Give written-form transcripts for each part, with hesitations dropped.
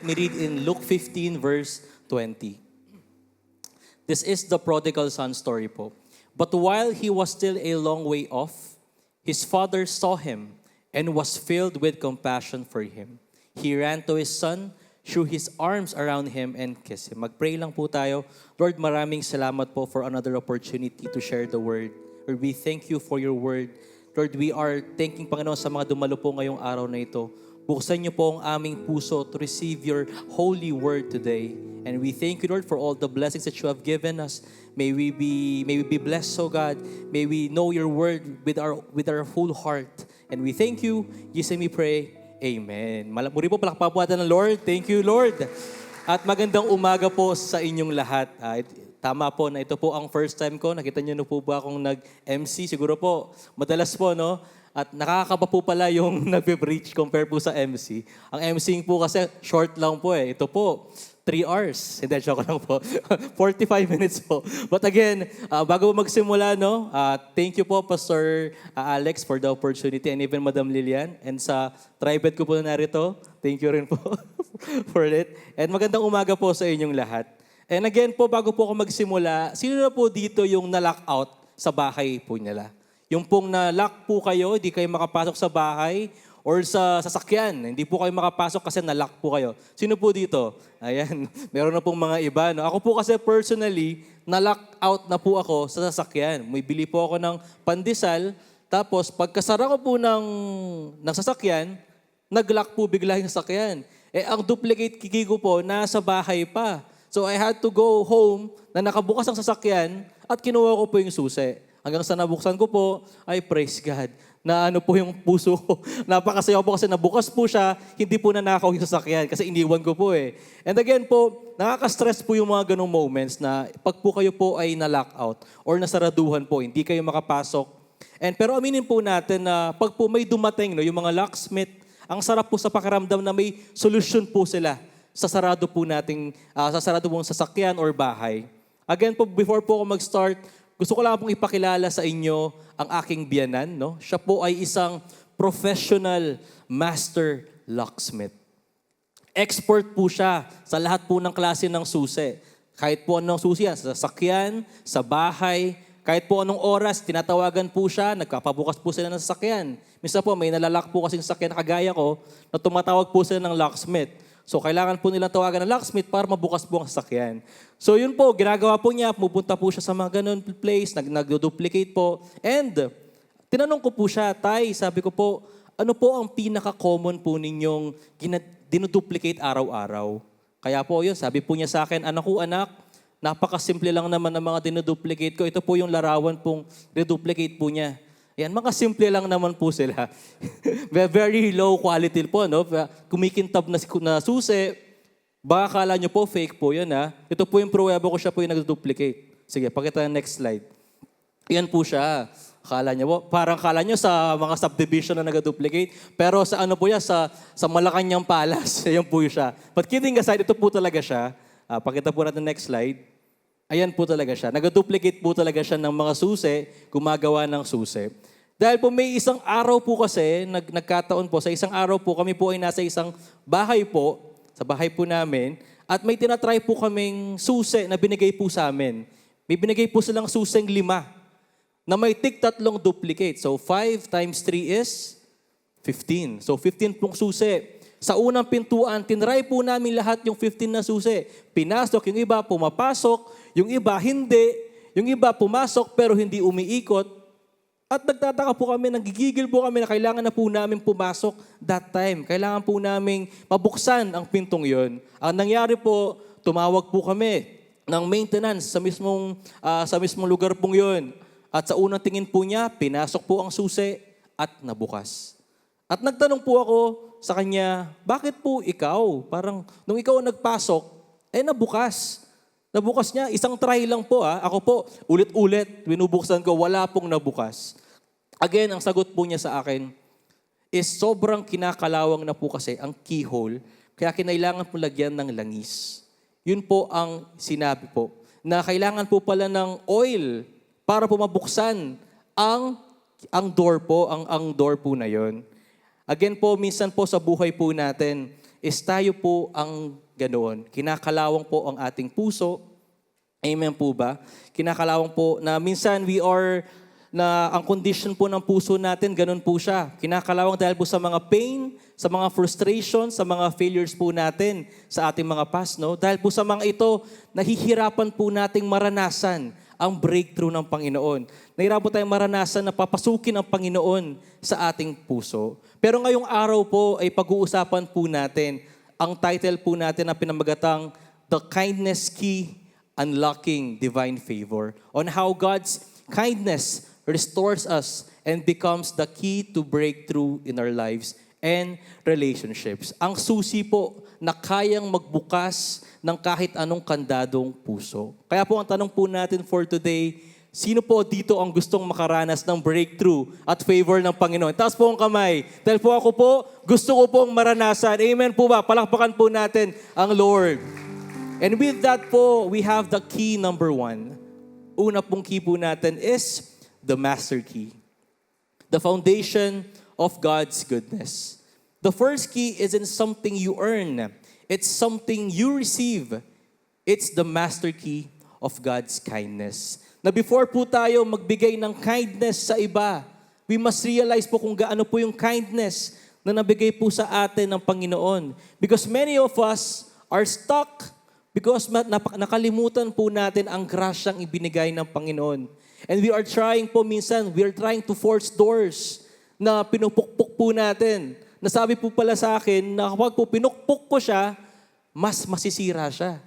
me read in Luke 15 verse 20. This is the prodigal son story po. But while he was still a long way off, his father saw him and was filled with compassion for him. He ran to his son, threw his arms around him, and kissed him. Mag-pray lang po tayo. Lord, maraming salamat po for another opportunity to share the word. Lord, we thank you for your word. Lord, we are thanking, Panginoon, sa mga dumalo po ngayong araw na ito. Buksan niyo po ang aming puso to receive your holy word today. And we thank you, Lord, for all the blessings that you have given us. May we be blessed, oh God. May we know your word with our full heart. And we thank you. Jesus, we pray. Amen. Muli po palakpakan ng Lord. Thank you, Lord. At magandang umaga po sa inyong lahat. Tama po na ito po ang first time ko. Nakita niyo na po ba akong nag-MC? Siguro po, madalas po, no? At nakakaba po pala yung nagbe-preach compare po sa MC. Ang MCing po kasi short lang po eh. Ito po, 3 hours. Hindi, joke lang po. 45 minutes po. But again, bago magsimula, no, thank you po, Pastor Alex, for the opportunity and even Madam Lilian. And sa tribet ko po na narito, thank you rin po for it. And magandang umaga po sa inyong lahat. And again po, bago po ako magsimula, sino na po dito yung na-lock out sa bahay po nila? Yung pong na-lock po kayo, hindi kayo makapasok sa bahay or sa sasakyan. Hindi po kayo makapasok kasi na-lock po kayo. Sino po dito? Ayan, meron na pong mga iba. No? Ako po kasi personally, na-lock out na po ako sa sasakyan. May bili po ako ng pandesal, tapos pagkasara ko po ng sasakyan, nag-lock po bigla yung sasakyan. Ang duplicate key ko po, nasa bahay pa. So I had to go home na nakabukas ang sasakyan at kinuha ko po yung susi. Hanggang sa nabuksan ko po, ay praise God, na ano po yung puso ko. Napakasaya po kasi nabukas po siya, hindi po nanakaw yung sasakyan kasi iniwan ko po eh. And again po, nakaka-stress po yung mga ganong moments na pag po kayo po ay na-lockout or nasaraduhan po, hindi kayo makapasok. Pero aminin po natin na pag po may dumating, no, yung mga locksmith, ang sarap po sa pakiramdam na may solusyon po sila sa sarado po nating, sa sarado pong sasakyan or bahay. Again po, before po ako mag-start, gusto ko lang pong ipakilala sa inyo ang aking biyanan. No? Siya po ay isang professional master locksmith. Expert po siya sa lahat po ng klase ng susi. Kahit po anong susi yan, sa sasakyan, sa bahay, kahit po anong oras, tinatawagan po siya, nagkapabukas po sila ng sasakyan. Minsan po, may nalalak po kasing sasakyan na kagaya ko, na tumatawag po sila ng locksmith. So, kailangan po nilang tawagan ng locksmith para mabukas po ang sasakyan. So, yun po, ginagawa po niya, pupunta po siya sa mga ganun place, nag-duplicate po. And, tinanong ko po siya, Tay, sabi ko po, ano po ang pinaka-common po ninyong dinuduplicate araw-araw? Kaya po yun, sabi po niya sa akin, anak, napakasimple lang naman ng mga dinuduplicate ko. Ito po yung larawan pong reduplicate po niya. Yan, mga simple lang naman po sila. Very low quality po, no? Kumikintab na susi. Baka akala nyo po, fake po yun, ha? Ito po yung pruweba ko, siya po yung nag-duplicate. Sige, pakita na next slide. Yan po siya. Parang akala nyo sa mga subdivision na nag-duplicate. Pero sa ano po yan, sa Malacanang Palace. Yan po siya. But kidding aside, ito po talaga siya. Pakita po natin next slide. Ayan po talaga siya. Nag-duplicate po talaga siya ng mga susi, gumagawa ng susi. Dahil po may isang araw po kasi, nagkataon po, sa isang araw po, kami po ay nasa isang bahay po, sa bahay po namin, at may tinatry po kaming susi na binigay po sa amin. May binigay po silang susing 5 na may tig-tatlong duplicate. So 5 times 3 is 15. So 15 pong susi. Sa unang pintuan, tinry po namin lahat yung 15 na susi. Pinasok, yung iba pumapasok, yung iba hindi, yung iba pumasok pero hindi umiikot. At nagtataka po kami, nagigigil po kami na kailangan na po namin pumasok that time. Kailangan po namin mabuksan ang pintong yon. Ang nangyari po, tumawag po kami ng maintenance sa mismong lugar pong yon. At sa unang tingin po niya, pinasok po ang susi at nabukas. At nagtanong po ako sa kanya, bakit po ikaw? Parang nung ikaw nagpasok, nabukas. Nabukas niya, isang try lang po. Ako po, ulit-ulit, binubuksan ko, wala pong nabukas. Again, ang sagot po niya sa akin is sobrang kinakalawang na po kasi ang keyhole, kaya kinailangan po lagyan ng langis. Yun po ang sinabi po, na kailangan po pala ng oil para po mabuksan ang door po, ang door po na yon. Again po, minsan po sa buhay po natin, is tayo po ang ganoon. Kinakalawang po ang ating puso. Amen po ba? Kinakalawang po na minsan ang condition po ng puso natin, ganun po siya. Kinakalawang dahil po sa mga pain, sa mga frustration, sa mga failures po natin sa ating mga past, no? Dahil po sa mga ito, nahihirapan po nating maranasan ang breakthrough ng Panginoon. Nahihirapan po tayong maranasan na papasukin ang Panginoon sa ating puso. Pero ngayong araw po ay pag-uusapan po natin ang title po natin na pinamagatang The Kindness Key, Unlocking Divine Favor. On how God's kindness restores us and becomes the key to breakthrough in our lives and relationships. Ang susi po na kayang magbukas ng kahit anong kandadong puso. Kaya po ang tanong po natin for today, sino po dito ang gustong makaranas ng breakthrough at favor ng Panginoon? Taas po ang kamay. Dahil po ako po, gusto ko pong maranasan. Amen po ba? Palakpakan po natin ang Lord. And with that po, we have the key number 1. Una pong key po natin is the master key. The foundation of God's goodness. The first key isn't something you earn. It's something you receive. It's the master key of God's kindness. Na before po tayo magbigay ng kindness sa iba, we must realize po kung gaano po yung kindness na nabigay po sa atin ng Panginoon. Because many of us are stuck because nakalimutan po natin ang grasyang ibinigay ng Panginoon. And we are trying to force doors na pinupukpok po natin. Nasabi po pala sa akin na kapag po pinukpok ko siya, mas masisira siya.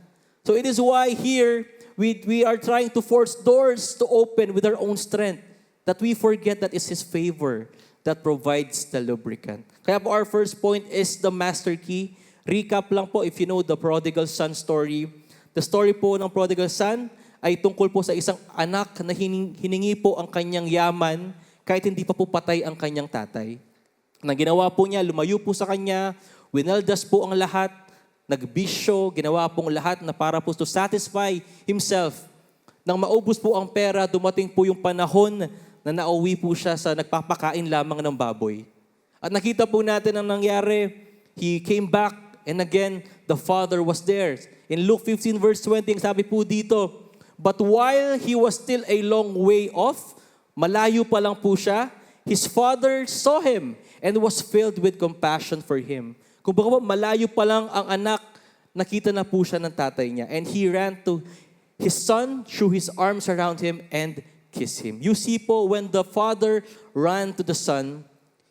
So it is why here, we are trying to force doors to open with our own strength, that we forget that it's His favor that provides the lubricant. Kaya po our first point is the master key. Recap lang po if you know the prodigal son story. The story po ng prodigal son ay tungkol po sa isang anak na hiningi po ang kanyang yaman kahit hindi pa po patay ang kanyang tatay. Na ginawa po niya, lumayo po sa kanya, winaldas po ang lahat, nagbisyo, ginawa pong lahat na para po to satisfy himself. Nang maubos po ang pera, dumating po yung panahon na nauwi po siya sa nagpapakain lamang ng baboy. At nakita po natin ang nangyari. He came back and again, the father was there. In Luke 15 verse 20, sabi po dito, but while he was still a long way off, malayo pa lang po siya, his father saw him and was filled with compassion for him. Kung baka po, malayo pa lang ang anak, nakita na po siya ng tatay niya. And he ran to his son, threw his arms around him, and kissed him. You see po, when the father ran to the son,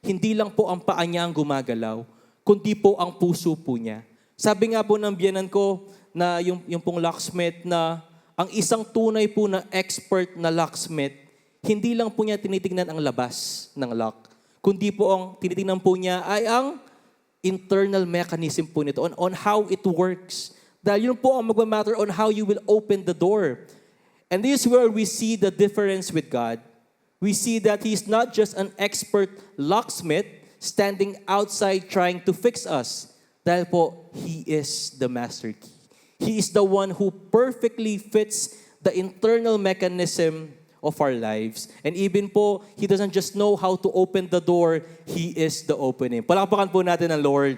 hindi lang po ang paa niya ang gumagalaw, kundi po ang puso po niya. Sabi nga po ng biyenan ko, na yung pong locksmith na ang isang tunay po na expert na locksmith, hindi lang po niya tinitingnan ang labas ng lock, kundi po ang tinitingnan po niya ay ang internal mechanism po nito on how it works. Dahil yun po ang magmamatter on how you will open the door. And this is where we see the difference with God. We see that He's not just an expert locksmith standing outside trying to fix us. Dahil po, He is the master key. He is the one who perfectly fits the internal mechanism of our lives. And even po, He doesn't just know how to open the door, He is the opening. Palakpakan po natin ang Lord.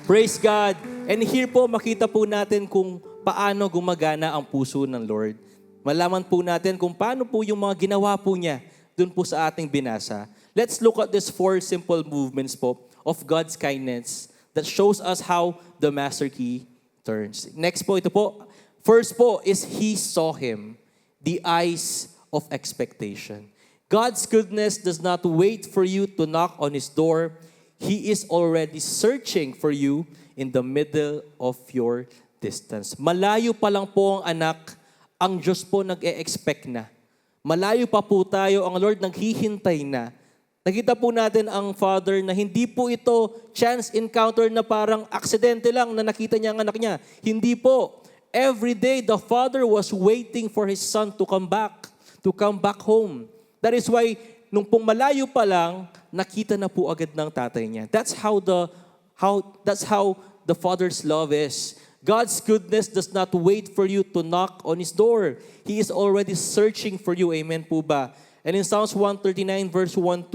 Praise God. And here po, makita po natin kung paano gumagana ang puso ng Lord. Malaman po natin kung paano po yung mga ginawa po niya dun po sa ating binasa. Let's look at these 4 simple movements po of God's kindness that shows us how the master key turns. Next po, ito po. First po is He saw him, the eyes of expectation. God's goodness does not wait for you to knock on His door. He is already searching for you in the middle of your distance. Malayo pa lang po ang anak, ang Diyos po nag-e-expect na. Malayo pa po tayo, ang Lord naghihintay na. Nakita po natin ang Father na hindi po ito chance encounter na parang aksidente lang na nakita niya ang anak niya. Hindi po. Every day, the Father was waiting for His Son to come back home. That is why, nung pong malayo pa lang, nakita na po agad ng tatay niya. That's how the Father's love is. God's goodness does not wait for you to knock on His door. He is already searching for you. Amen po ba? And in Psalms 139 verse 1-2,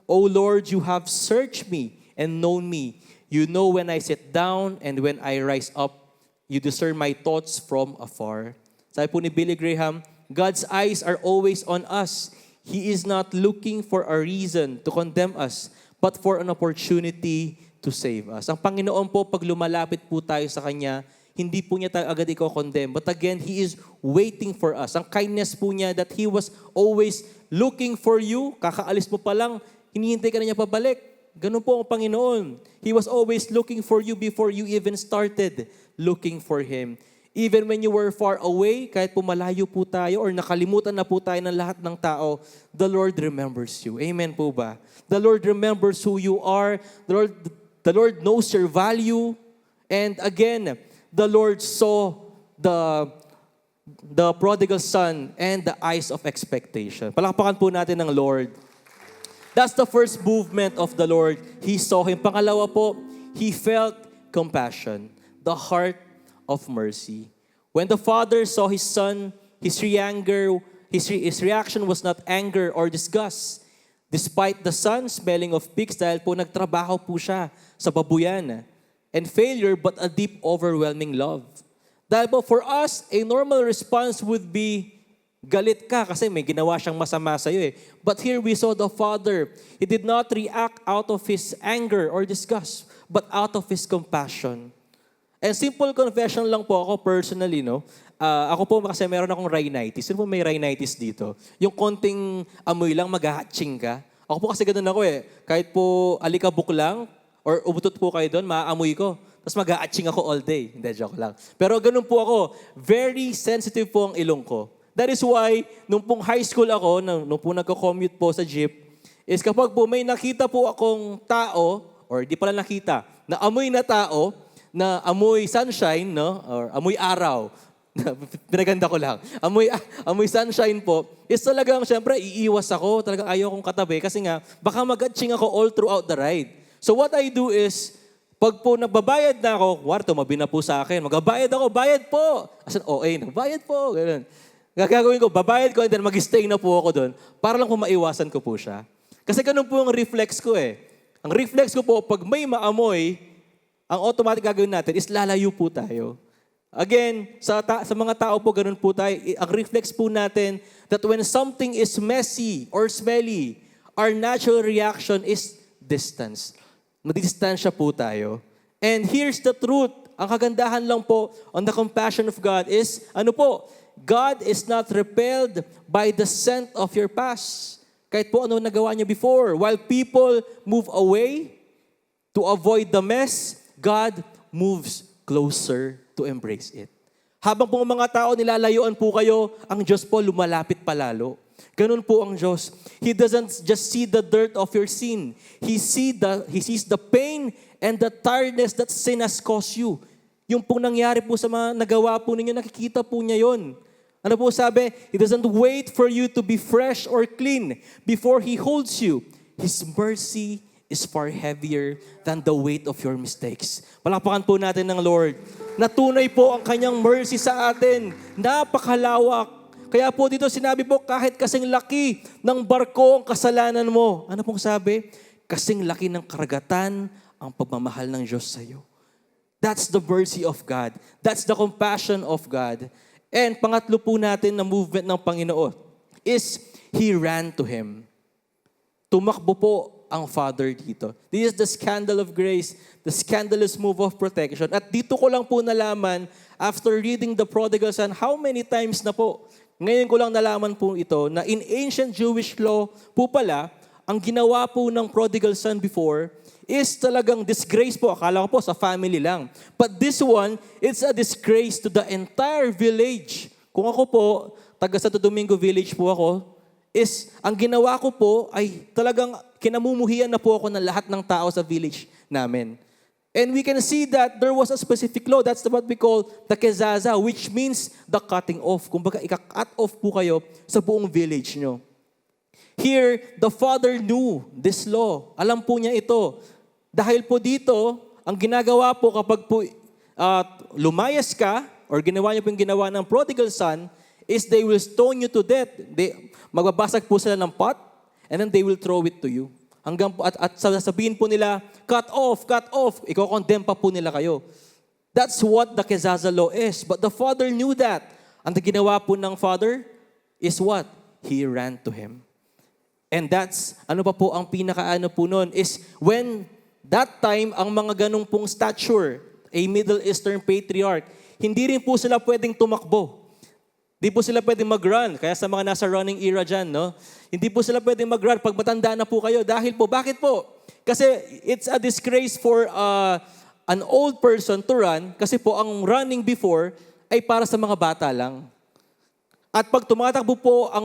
O Lord, you have searched me and known me. You know when I sit down and when I rise up. You discern my thoughts from afar. Sabi po ni Billy Graham, God's eyes are always on us. He is not looking for a reason to condemn us, but for an opportunity to save us. Ang Panginoon po, pag lumalapit po tayo sa Kanya, hindi po niya tayo agad i-condemn. But again, He is waiting for us. Ang kindness po niya that He was always looking for you. Kakaalis mo pa lang, hinihintay ka na niya pabalik. Ganun po ang Panginoon. He was always looking for you before you even started looking for Him. Even when you were far away, kahit po malayo po tayo or nakalimutan na po tayo ng lahat ng tao, the Lord remembers you. Amen po ba? The Lord remembers who you are. The Lord knows your value. And again, the Lord saw the prodigal son and the eyes of expectation. Palakpakan po natin ng Lord. That's the first movement of the Lord. He saw him. Pangalawa po, He felt compassion, the heart of mercy. When the father saw his son, his reaction was not anger or disgust. Despite the son smelling of pigs dahil po nagtrabaho po siya sa babuyan. And failure, but a deep, overwhelming love. Dahil po for us, a normal response would be, galit ka kasi may ginawa siyang masama sa'yo eh. But here we saw the father. He did not react out of his anger or disgust, but out of his compassion. And simple confession lang po ako personally, no? Ako po kasi meron akong rhinitis. Sino po may rhinitis dito? Yung konting amoy lang, mag-hatching ka. Ako po kasi ganun ako eh. Kahit po alikabok lang, or umutot po kayo doon, maaamoy ko. Tapos mag-hatching ako all day. Hindi, joke lang. Pero ganun po ako. Very sensitive po ang ilong ko. That is why, nung pong high school ako, nung po nagko-commute po sa jeep, is kapag po may nakita po akong tao, or di pala nakita, na amoy na tao, na amoy sunshine, no? Or amoy araw. Pinaganda ko lang. Amoy sunshine po, is talagang, syempre, iiwas ako. Talagang ayaw kong katabi kasi nga, baka mag-atching ako all throughout the ride. So what I do is, pag po nagbabayad na ako, tumabi na po sa akin, magbabayad ako, bayad po. As in, nagbayad po. Ganun. Gagawin ko, babayad ko, and then mag-stay na po ako doon, para lang po maiwasan ko po siya. Kasi ganun po yung reflex ko eh. Ang reflex ko po, pag may maamoy, ang automatic gagawin natin is lalayo po tayo. Again, sa mga tao po, ganun po tayo. Ang reflex po natin that when something is messy or smelly, our natural reaction is distance. Madidistansya po tayo. And here's the truth. Ang kagandahan lang po on the compassion of God is, God is not repelled by the scent of your past. Kahit po ano nagawa niyo before. While people move away to avoid the mess, God moves closer to embrace it. Habang po mga tao nilalayuan po kayo, ang Diyos po lumalapit palalo. Ganun po ang Diyos. He doesn't just see the dirt of your sin. He sees the pain and the tiredness that sin has caused you. Yung pong nangyari po sa mga nagawa po ninyo, nakikita po niya yon. Ano po sabi? He doesn't wait for you to be fresh or clean before He holds you. His mercy is far heavier than the weight of your mistakes. Palakpakan po natin ng Lord. Natunay po ang Kanyang mercy sa atin. Napakalawak. Kaya po dito sinabi po, kahit kasing laki ng barko ang kasalanan mo. Ano pong sabi? Kasing laki ng karagatan ang pagmamahal ng Diyos sa iyo. That's the mercy of God. That's the compassion of God. And pangatlo po natin na movement ng Panginoon is He ran to Him. Tumakbo po ang Father dito. This is the scandal of grace, the scandalous move of protection. At dito ko lang po nalaman, after reading the prodigal son, how many times na po, ngayon ko lang nalaman po ito, na in ancient Jewish law po pala, ang ginawa po ng prodigal son before is talagang disgrace po. Akala ko po sa family lang. But this one, it's a disgrace to the entire village. Kung ako po, taga Santo Domingo Village po ako, is ang ginawa ko po ay talagang kinamumuhian na po ako ng lahat ng tao sa village namin. And we can see that there was a specific law. That's what we call the kezaza, which means the cutting off. Kumbaga, ika-cut off po kayo sa buong village nyo. Here, the father knew this law. Alam po niya ito. Dahil po dito, ang ginagawa po kapag po lumayas ka, or ginawa niyo po yung ginawa ng prodigal son, is they will stone you to death. Magbabasag po sila ng pot, and then they will throw it to you. At sasabihin po nila, cut off, iko-condemn pa po nila kayo. That's what the Kezaza law is. But the father knew that. Ang ginawa po ng father is what? He ran to him. And that's, ano pa po ang pinakaano po nun, is when that time, ang mga ganong pong stature, a Middle Eastern patriarch, hindi rin po sila pwedeng tumakbo. Hindi po sila pwedeng mag-run. Kaya sa mga nasa running era dyan, no? Hindi po sila pwedeng mag-run pag matanda na po kayo. Dahil po, bakit po? Kasi it's a disgrace for an old person to run. Kasi po, ang running before ay para sa mga bata lang. At pag tumatakbo po ang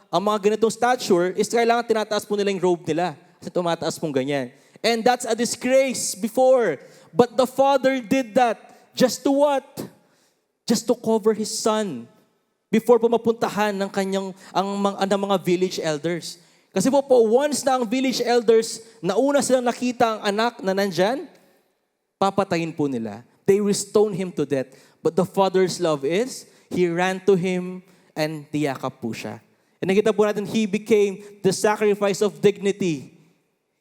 mga ganitong stature, is kailangan tinataas po nila yung robe nila. Kasi tumataas pong ganyan. And that's a disgrace before. But the father did that. Just to what? Just to cover his son before po mapuntahan ng mga village elders. Kasi po, once na ang village elders, nauna silang nakita ang anak na nandyan, papatayin po nila. They will stone him to death. But the father's love is, he ran to him and tiyakap po siya. And nakita po natin, he became the sacrifice of dignity.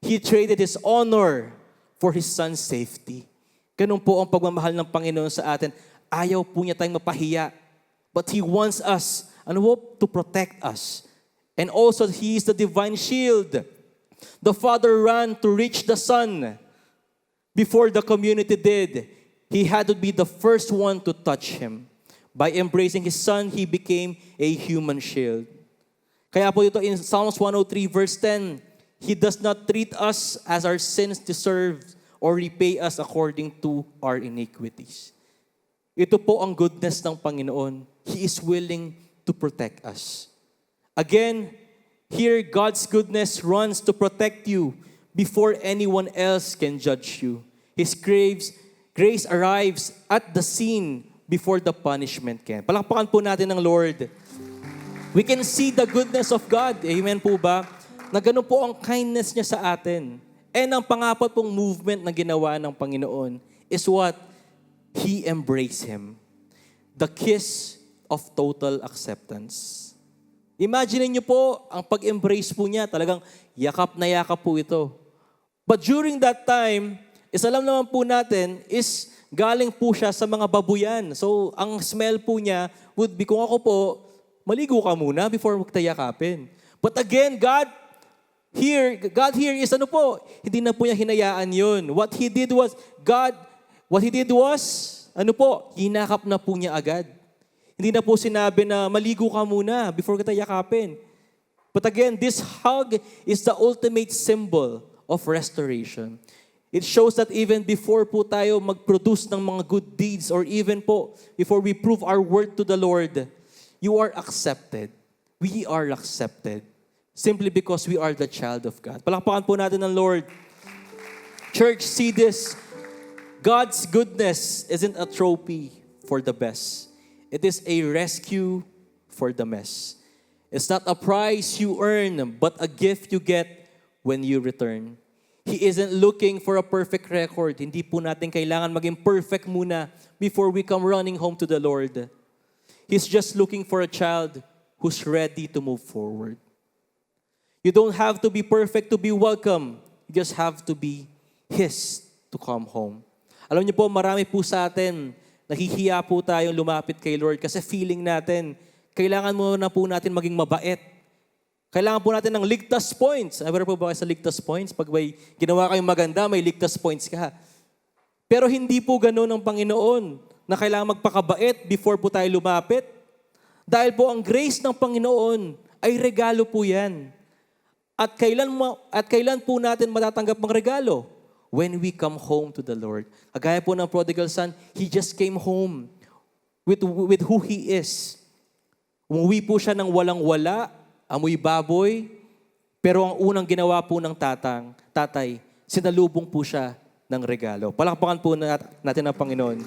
He traded his honor for his son's safety. Ganun po ang pagmamahal ng Panginoon sa atin. Ayaw po niya tayong mapahiya. But He wants us, to protect us. And also, He is the divine shield. The Father ran to reach the Son before the community did. He had to be the first one to touch Him. By embracing His Son, He became a human shield. Kaya po ito in Psalms 103 verse 10, He does not treat us as our sins deserve or repay us according to our iniquities. Ito po ang goodness ng Panginoon. He is willing to protect us. Again, here God's goodness runs to protect you before anyone else can judge you. His grace arrives at the scene before the punishment can. Palakpakan po natin ng Lord. We can see the goodness of God. Amen po ba? Na ganun po ang kindness niya sa atin. And ang pangapat pong movement na ginawa ng Panginoon is what? He embraced him. The kiss of total acceptance. Imagine niyo po, ang pag-embrace po niya, talagang yakap na yakap po ito. But during that time, alam naman po natin, is galing po siya sa mga babuyan. So, ang smell po niya would be, kung ako po, maligo ka muna before magtayakapin. But again, God here is hindi na po niya hinayaan yun. What He did was, hinakap na po niya agad. Hindi na po sinabi na maligo ka muna before kita yakapin. But again, this hug is the ultimate symbol of restoration. It shows that even before po tayo mag-produce ng mga good deeds or even po before we prove our worth to the Lord, you are accepted. We are accepted. Simply because we are the child of God. Palakpakan po natin ng Lord. Church, see this. God's goodness isn't a trophy for the best. It is a rescue for the mess. It's not a prize you earn, but a gift you get when you return. He isn't looking for a perfect record. Hindi po natin kailangan maging perfect muna before we come running home to the Lord. He's just looking for a child who's ready to move forward. You don't have to be perfect to be welcome. You just have to be His to come home. Alam niyo po, marami po sa atin, nahihiya po tayong lumapit kay Lord kasi feeling natin, kailangan mo na po natin maging mabait. Kailangan po natin ng ligtas points. Ever po ba kayo sa ligtas points? Pag may ginawa kayong maganda, may ligtas points ka. Pero hindi po ganoon ang Panginoon na kailangan magpakabait before po tayo lumapit. Dahil po ang grace ng Panginoon ay regalo po yan. At kailan po natin matatanggap ang regalo? When we come home to the Lord. Kagaya po ng prodigal son, he just came home with who he is. Umuwi po siya ng walang-wala, amoy baboy, pero ang unang ginawa po ng tatay, sinalubong po siya ng regalo. Palakpakan po natin ang Panginoon.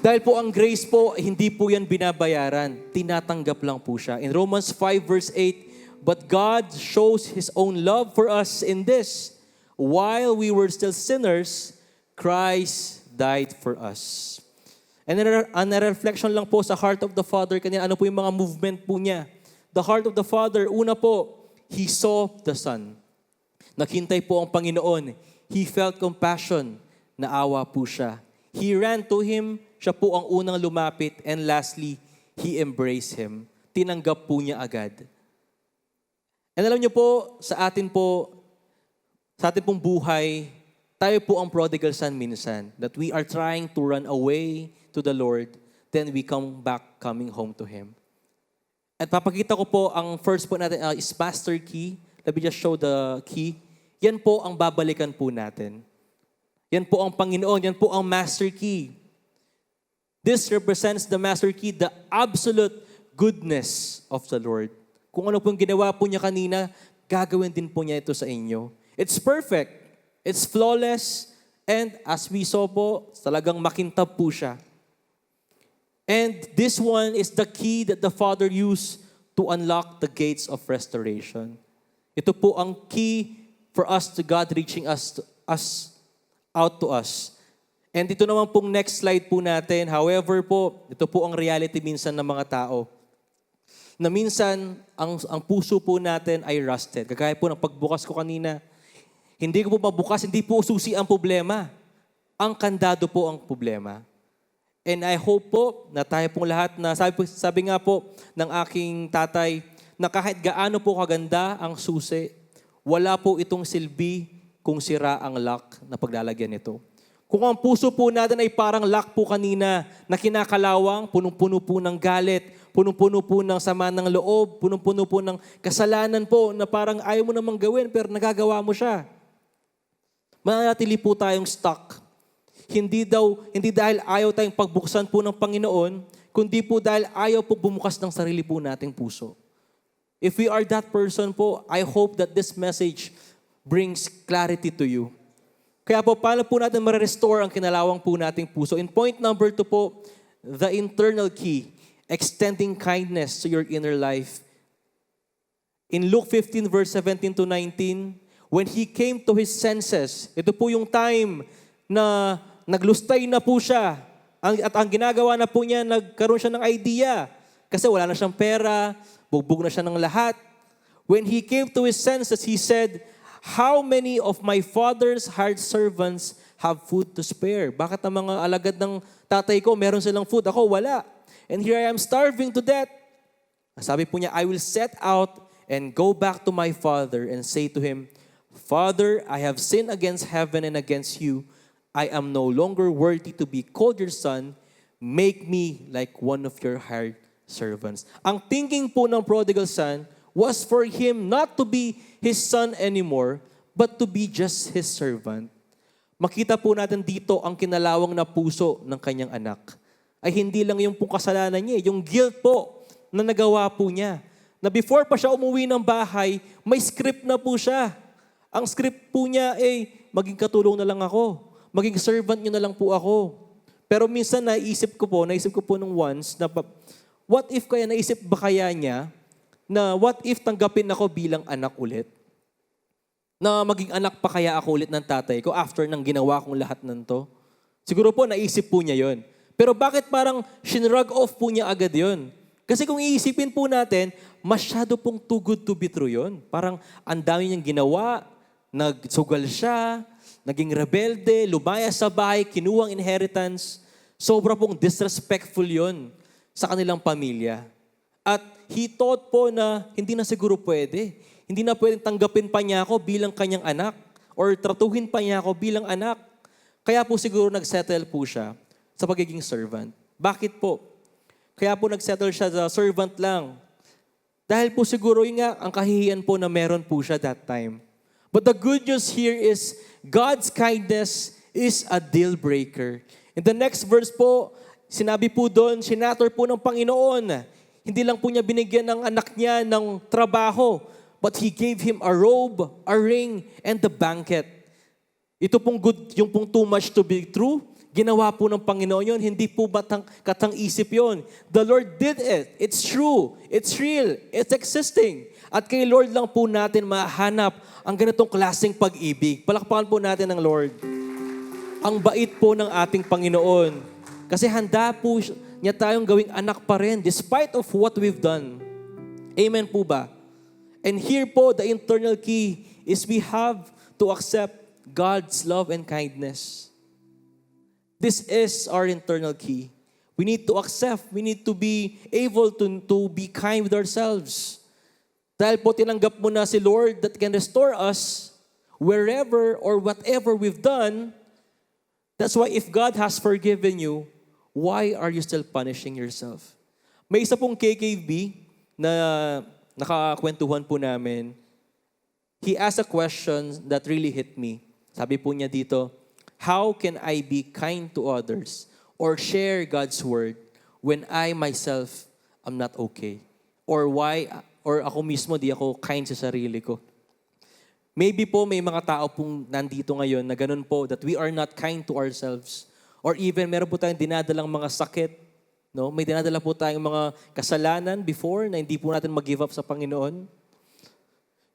Dahil po ang grace po, hindi po yan binabayaran. Tinatanggap lang po siya. In Romans 5 verse 8, but God shows His own love for us in this. While we were still sinners, Christ died for us. And a reflection lang po sa heart of the Father, kanina ano po yung mga movement po niya. The heart of the Father, una po, He saw the Son. Naghintay po ang Panginoon. He felt compassion. Naawa po siya. He ran to him. Siya po ang unang lumapit. And lastly, he embraced him. Tinanggap po niya agad. And alam niyo po, sa atin pong buhay, tayo po ang prodigal son minsan. That we are trying to run away to the Lord, then we come back coming home to Him. At papakita ko po, ang first po natin is master key. Let me just show the key. Yan po ang babalikan po natin. Yan po ang Panginoon, yan po ang master key. This represents the master key, the absolute goodness of the Lord. Kung ano pong ginawa po niya kanina, gagawin din po niya ito sa inyo. It's perfect. It's flawless. And as we saw po, talagang makintab po siya. And this one is the key that the Father used to unlock the gates of restoration. Ito po ang key for us to God reaching us out to us. And ito naman pong next slide po natin. However po, ito po ang reality minsan ng mga tao. Na minsan, ang puso po natin ay rusted. Kagaya po ng pagbukas ko kanina, hindi ko po mabukas, hindi po susi ang problema. Ang kandado po ang problema. And I hope po na tayo pong lahat na sabi nga po ng aking tatay na kahit gaano po kaganda ang susi, wala po itong silbi kung sira ang lock na paglalagyan nito. Kung ang puso po natin ay parang lock po kanina na kinakalawang, punong-puno po ng galit, punong-puno po ng sama ng loob, punong-puno po ng kasalanan po na parang ayaw mo namang gawin pero nagagawa mo siya. Mananatili po tayong stuck. Hindi dahil ayaw tayong pagbuksan po ng Panginoon, kundi po dahil ayaw po bumukas ng sarili po nating puso. If we are that person po, I hope that this message brings clarity to you. Kaya po, paano po natin ma-restore ang kinalawang po nating puso? In point number 2 po, the internal key, extending kindness to your inner life. In Luke 15 verse 17 to 19, when he came to his senses, ito po yung time na naglustay na po siya. At ang ginagawa na po niya, nagkaroon siya ng idea. Kasi wala na siyang pera, bugbog na siya ng lahat. When he came to his senses, he said, "How many of my father's hired servants have food to spare?" Bakit ang mga alagad ng tatay ko, meron silang food? Ako, wala. And here I am starving to death. Sabi po niya, "I will set out and go back to my father and say to him, Father, I have sinned against heaven and against you. I am no longer worthy to be called your son. Make me like one of your hired servants." Ang thinking po ng prodigal son was for him not to be his son anymore, but to be just his servant. Makita po natin dito ang kinalawang na puso ng kanyang anak. Ay hindi lang yung pong kasalanan niya, yung guilt po na nagawa po niya. Na before pa siya umuwi ng bahay, may script na po siya. Ang script po niya ay maging katulong na lang ako. Maging servant niyo na lang po ako. Pero minsan naisip ko po nung once, na what if kaya, naisip ba kaya niya, na what if tanggapin ako bilang anak ulit? Na maging anak pa kaya ako ulit ng tatay ko after nang ginawa kong lahat ng to? Siguro po naisip po niya yon. Pero bakit parang shinrug off po niya agad yon? Kasi kung iisipin po natin, masyado pong too good to be true yon. Parang ang dami niyang ginawa, nagsugal siya, naging rebelde, lumaya sa bahay, kinuwang inheritance. Sobra pong disrespectful yon sa kanilang pamilya. At he thought po na hindi na siguro pwede. Hindi na pwedeng tanggapin pa niya ako bilang kanyang anak or tratuhin pa niya ako bilang anak. Kaya po siguro nagsettle po siya sa pagiging servant. Bakit po? Kaya po nagsettle siya sa servant lang. Dahil po siguro yun nga ang kahihiyan po na meron po siya that time. But the good news here is God's kindness is a deal breaker. In the next verse po, sinabi po doon, sinatter po ng Panginoon. Hindi lang po niya binigyan ng anak niya ng trabaho, but He gave him a robe, a ring, and the banquet. Ito pong good, yung pong too much to be true, ginawa po ng Panginoon yun. Hindi po katang-isip yun. The Lord did it. It's true. It's real. It's existing. At kay Lord lang po natin mahanap ang ganitong klaseng pag-ibig. Palakpakan po natin ng Lord. Ang bait po ng ating Panginoon. Kasi handa po niya tayong gawing anak pa rin despite of what we've done. Amen po ba? And here po, the internal key is we have to accept God's love and kindness. This is our internal key. We need to accept, we need to be able to be kind with ourselves. Dahil po tinanggap mo na si Lord that can restore us wherever or whatever we've done. That's why if God has forgiven you, why are you still punishing yourself? May isa pong KKB na nakakwentuhan po namin. He asked a question that really hit me. Sabi po niya dito, how can I be kind to others or share God's word when I myself am not okay? Or ako mismo di ako kind sa sarili ko? Maybe po may mga tao pong nandito ngayon na ganun po, that we are not kind to ourselves. Or even meron po tayong dinadalang mga sakit. No? May dinadala po tayong mga kasalanan before na hindi po natin mag-give up sa Panginoon.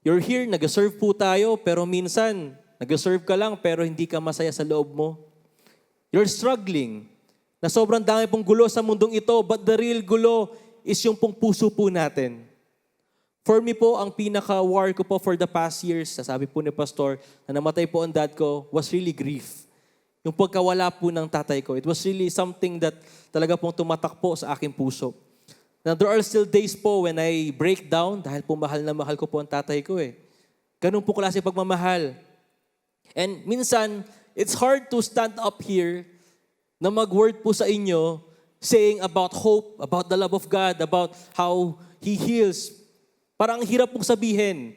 You're here, nag-serve po tayo, pero minsan, nag-serve ka lang pero hindi ka masaya sa loob mo. You're struggling. Na sobrang dami pong gulo sa mundong ito, but the real gulo is yung pong puso po natin. For me po, ang pinaka-war ko po for the past years, sasabi po ni Pastor, na namatay po ang dad ko, was really grief. Yung pagkawala po ng tatay ko, it was really something that talaga pong tumatak po sa aking puso. Now, there are still days po when I break down, dahil po mahal na mahal ko po ang tatay ko eh. Ganun po klase pagmamahal. And minsan, it's hard to stand up here na mag-word po sa inyo saying about hope, about the love of God, about how He heals. Parang hirap pong sabihin.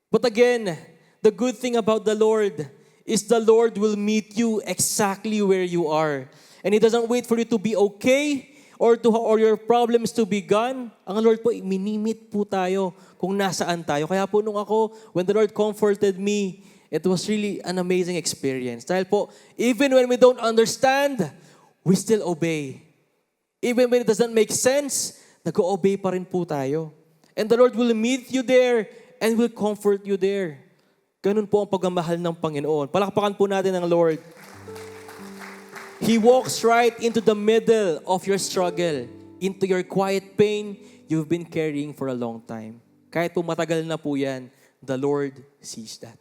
But again, the good thing about the Lord is the Lord will meet you exactly where you are. And He doesn't wait for you to be okay or your problems to be gone. Ang Lord po, minimit po tayo kung nasaan tayo. Kaya po nung ako, when the Lord comforted me, it was really an amazing experience. Dahil po, even when we don't understand, we still obey. Even when it doesn't make sense, nag-obey pa rin po tayo. And the Lord will meet you there and will comfort you there. Ganun po ang pagmamahal ng Panginoon. Palakpakan po natin ang Lord. He walks right into the middle of your struggle, into your quiet pain you've been carrying for a long time. Kahit po matagal na po yan, the Lord sees that.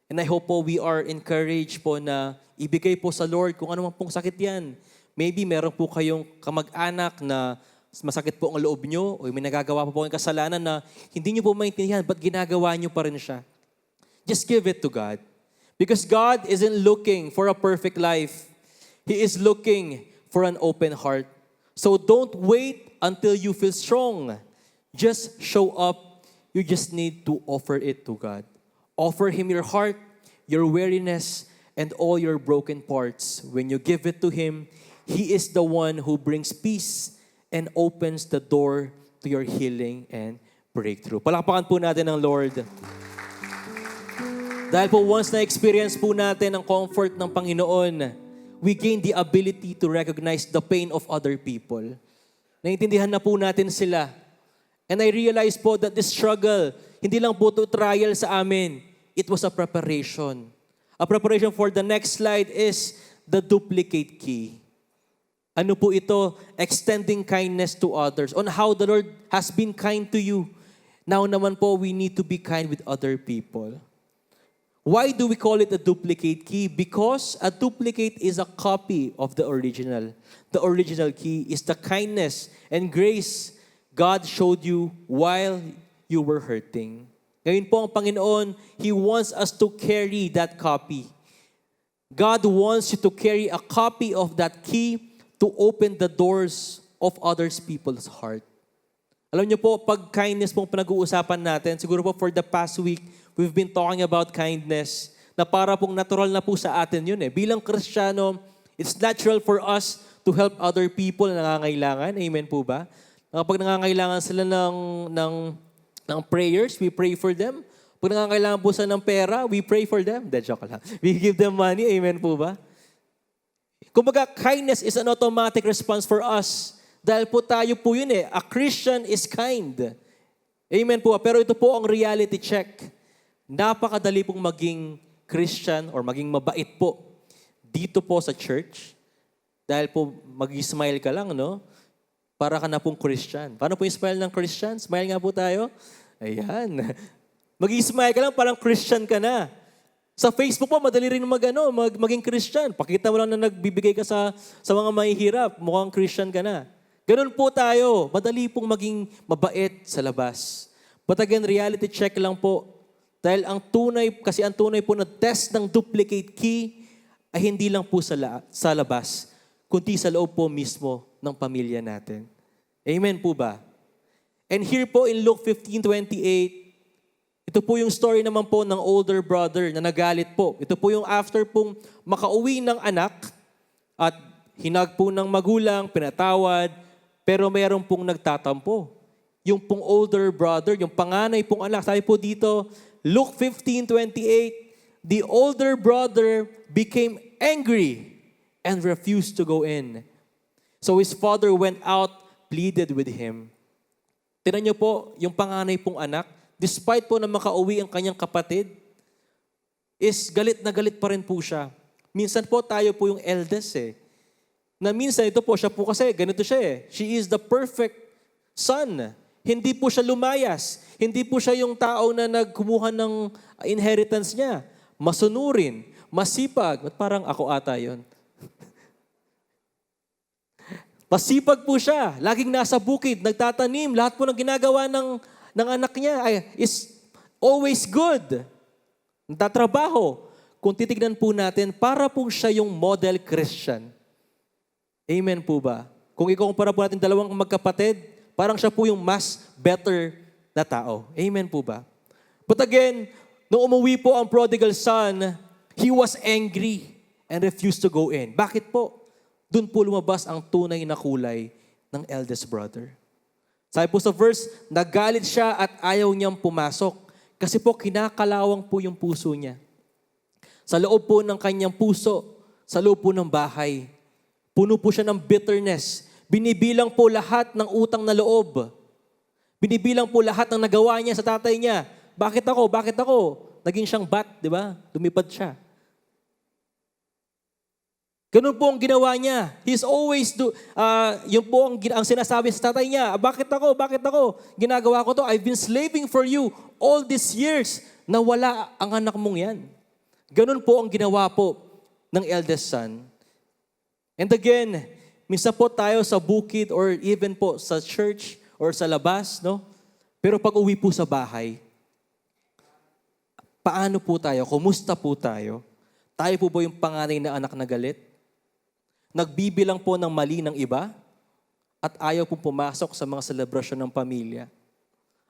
And I hope po we are encouraged po na ibigay po sa Lord kung ano man pong sakit yan. Maybe meron po kayong kamag-anak na masakit po ang loob nyo o may nagagawa po kayong kasalanan na hindi nyo po maintindihan, but ginagawa nyo pa rin siya. Just give it to God. Because God isn't looking for a perfect life. He is looking for an open heart. So don't wait until you feel strong. Just show up. You just need to offer it to God. Offer Him your heart, your weariness, and all your broken parts. When you give it to Him, He is the one who brings peace and opens the door to your healing and breakthrough. Palakpakan po natin ang Lord. Dahil po once na-experience po natin ang comfort ng Panginoon, we gain the ability to recognize the pain of other people. Naintindihan na po natin sila. And I realized po that this struggle, hindi lang po to trial sa amin. It was a preparation. A preparation for the next slide is the duplicate key. Ano po ito? Extending kindness to others. On how the Lord has been kind to you. Now naman po, we need to be kind with other people. Why do we call it a duplicate key? Because a duplicate is a copy of the original. The original key is the kindness and grace God showed you while you were hurting. Ngayon po ang Panginoon, He wants us to carry that copy. God wants you to carry a copy of that key to open the doors of others people's heart. Alam niyo po, pag kindness pong pinag-uusapan natin, siguro po for the past week, we've been talking about kindness na para pong natural na po sa atin yun eh. Bilang Kristiyano, it's natural for us to help other people na nangangailangan. Amen po ba? Kapag nangangailangan sila ng prayers, we pray for them. Pag nangangailangan po sila ng pera, we pray for them. Joke lang. We give them money. Amen po ba? Kumbaga, kindness is an automatic response for us. Dahil po tayo po yun eh. A Christian is kind. Amen po. Pero ito po ang reality check. Napakadali pong maging Christian or maging mabait po dito po sa church. Dahil po mag-smile ka lang, no? Para ka na pong Christian. Paano po yung smile ng Christian? Smile nga po tayo. Ayan. Mag-i-smile ka lang, parang Christian ka na. Sa Facebook po, madali rin maging Christian. Pakita mo lang na nagbibigay ka sa mga mahihirap, mukhang Christian ka na. Ganun po tayo. Madali pong maging mabait sa labas. But again, reality check lang po. Dahil ang tunay po na test ng duplicate key ay hindi lang po sa labas, kundi sa loob po mismo ng pamilya natin. Amen po ba? And here po in Luke 15:28, ito po yung story naman po ng older brother na nagalit po. Ito po yung after pong makauwi ng anak at hinag po ng magulang, pinatawad, pero mayroon pong nagtatampo. Yung pong older brother, yung panganay pong anak, sabi po dito, Luke 15:28, the older brother became angry and refused to go in. So his father went out, pleaded with him. Tingnan niyo po, yung panganay pong anak, despite po na makauwi ang kanyang kapatid, is galit na galit pa rin po siya. Minsan po tayo po yung eldest Na minsan ito po, siya po kasi, ganito siya She is the perfect son. Hindi po siya lumayas. Hindi po siya yung tao na nagkumuha ng inheritance niya. Masunurin, masipag. At parang ako ata yun. Masipag po siya. Laging nasa bukid, nagtatanim. Lahat po ng ginagawa ng anak niya is always good. Nagtatrabaho. Kung titignan po natin, para po siya yung model Christian. Amen po ba? Kung ikukumpara po natin dalawang magkapatid, parang siya po yung mas better na tao. Amen po ba? But again, nung umuwi po ang prodigal son, he was angry and refused to go in. Bakit po? Doon po lumabas ang tunay na kulay ng eldest brother. Sabi po sa verse, nagalit siya at ayaw niyang pumasok kasi po kinakalawang po yung puso niya. Sa loob po ng kanyang puso, sa loob po ng bahay, puno po siya ng bitterness. Binibilang po lahat ng utang na loob. Binibilang po lahat ng nagawa niya sa tatay niya. Bakit ako? Bakit ako? Naging siyang bat, di ba? Lumipad siya. Ganun po ang ginawa niya. He's always yun po ang sinasabi sa tatay niya. Bakit ako? Bakit ako? Ginagawa ko to. I've been slaving for you all these years na wala ang anak mong yan. Ganun po ang ginawa po ng eldest son. And again, minsan po tayo sa bukid or even po sa church or sa labas, no? Pero pag uwi po sa bahay, paano po tayo? Kumusta po tayo? Tayo po ba yung panganay na anak na galit? Nagbibilang po ng mali ng iba? At ayaw po pumasok sa mga selebrasyon ng pamilya?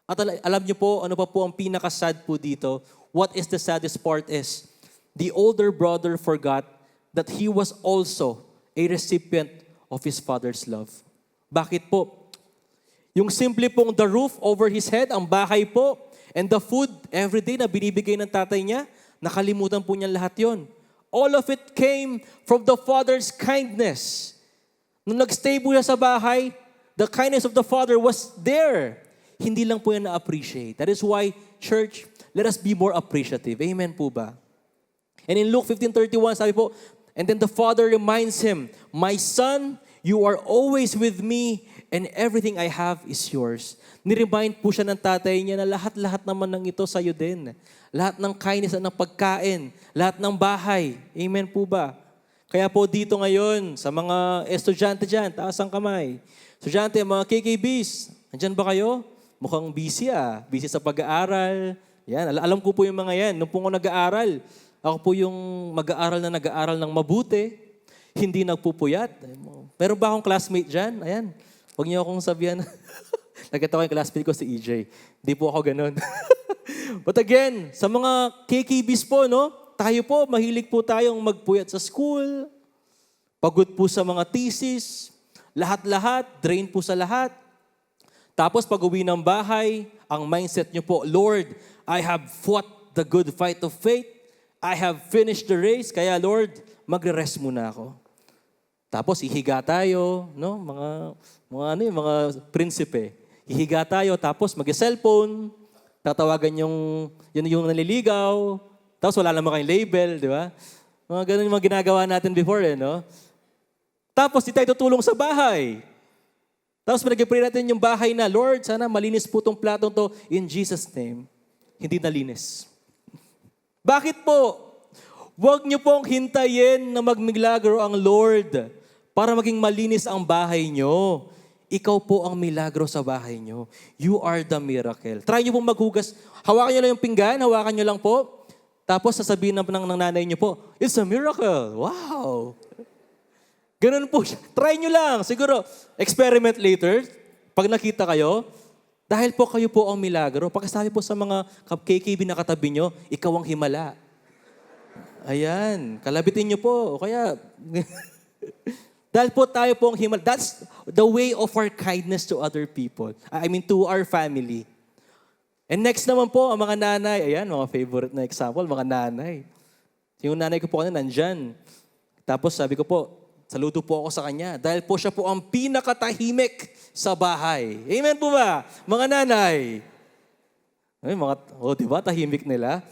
At alam niyo po, ano pa po ang pinaka-sad po dito? What is the saddest part is, the older brother forgot that he was also a recipient of his father's love. Bakit po? Yung simple pong the roof over his head, ang bahay po, and the food everyday na binibigay ng tatay niya, nakalimutan po niya lahat yon. All of it came from the father's kindness. Nung nagstay po siya sa bahay, the kindness of the father was there. Hindi lang po yan na-appreciate. That is why, church, let us be more appreciative. Amen po ba? And in Luke 15:31, sabi po, and then the father reminds him, my son, you are always with me and everything I have is yours. Niremind po siya ng tatay niya na lahat-lahat naman ng ito sa'yo din. Lahat ng kindness at ng pagkain, lahat ng bahay. Amen po ba? Kaya po dito ngayon, sa mga estudyante dyan, taas ang kamay. Estudyante, mga KKBs, andyan ba kayo? Mukhang busy Busy sa pag-aaral. Yan, alam ko po yung mga yan. Nung po ako nag-aaral, ako po yung mag-aaral na nag-aaral ng mabuti, hindi nagpupuyat. Meron ba akong classmate dyan? Ayan, huwag niyo akong sabihan. Nakita ko yung classmate ko si EJ. Hindi po ako ganun. But again, sa mga KKBs po, no? Tayo po, mahilig po tayong magpuyat sa school, pagod po sa mga thesis, lahat-lahat, drain po sa lahat. Tapos pag uwi ng bahay, ang mindset nyo po, Lord, I have fought the good fight of faith. I have finished the race, kaya Lord, magre-rest muna ako. Tapos ihiga tayo, no? Mga prinsipe. Ihiga tayo, tapos mag-cellphone, tatawagan yung naliligaw, tapos wala naman kayong label, di ba? Mga ganun yung mga ginagawa natin before, no? Tapos di tayo tutulong sa bahay. Tapos pinag-pray natin yung bahay na, Lord, sana malinis po itong platong to in Jesus' name. Hindi nalinis. Bakit po? Huwag niyo pong hintayin na magmilagro ang Lord para maging malinis ang bahay niyo. Ikaw po ang milagro sa bahay niyo. You are the miracle. Try niyo pong maghugas. Hawakan niyo lang yung pinggan, hawakan niyo lang po. Tapos sasabihin ng nanay niyo po, it's a miracle. Wow! Ganun po siya. Try nyo lang. Siguro, experiment later. Pag nakita kayo, dahil po kayo po ang milagro. Pagkasabi po sa mga KKB na katabi nyo, ikaw ang himala. Ayan. Kalabitin nyo po. O kaya, dahil po tayo po ang himala. That's the way of our kindness to other people. I mean, to our family. And next naman po, ang mga nanay. Ayan, mga favorite na example, mga nanay. Yung nanay ko po kanina, nandyan. Tapos sabi ko po, saludo po ako sa kanya dahil po siya po ang pinakatahimik sa bahay. Amen po ba? Mga nanay. Ay, diba? Tahimik nila.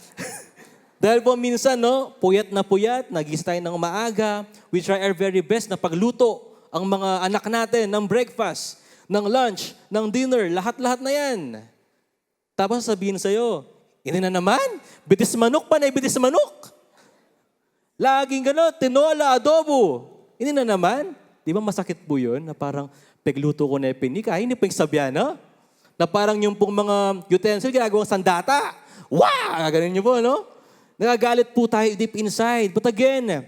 Dahil po minsan, puyat, nagising tayo ng maaga. We try our very best na pagluto ang mga anak natin ng breakfast, ng lunch, ng dinner, lahat-lahat na yan. Tapos sabihin sa'yo, ini na naman, bitis manok pa na bitis manok. Laging gano'n, tinola, adobo. Hindi na naman. Di ba masakit po yun? Na parang pagluto ko na pinika, hindi pa yung sabyana. Na parang yung pong mga utensil, ginagawang sandata. Wow! Ganun nyo po, no? Nagagalit po tayo deep inside. But again,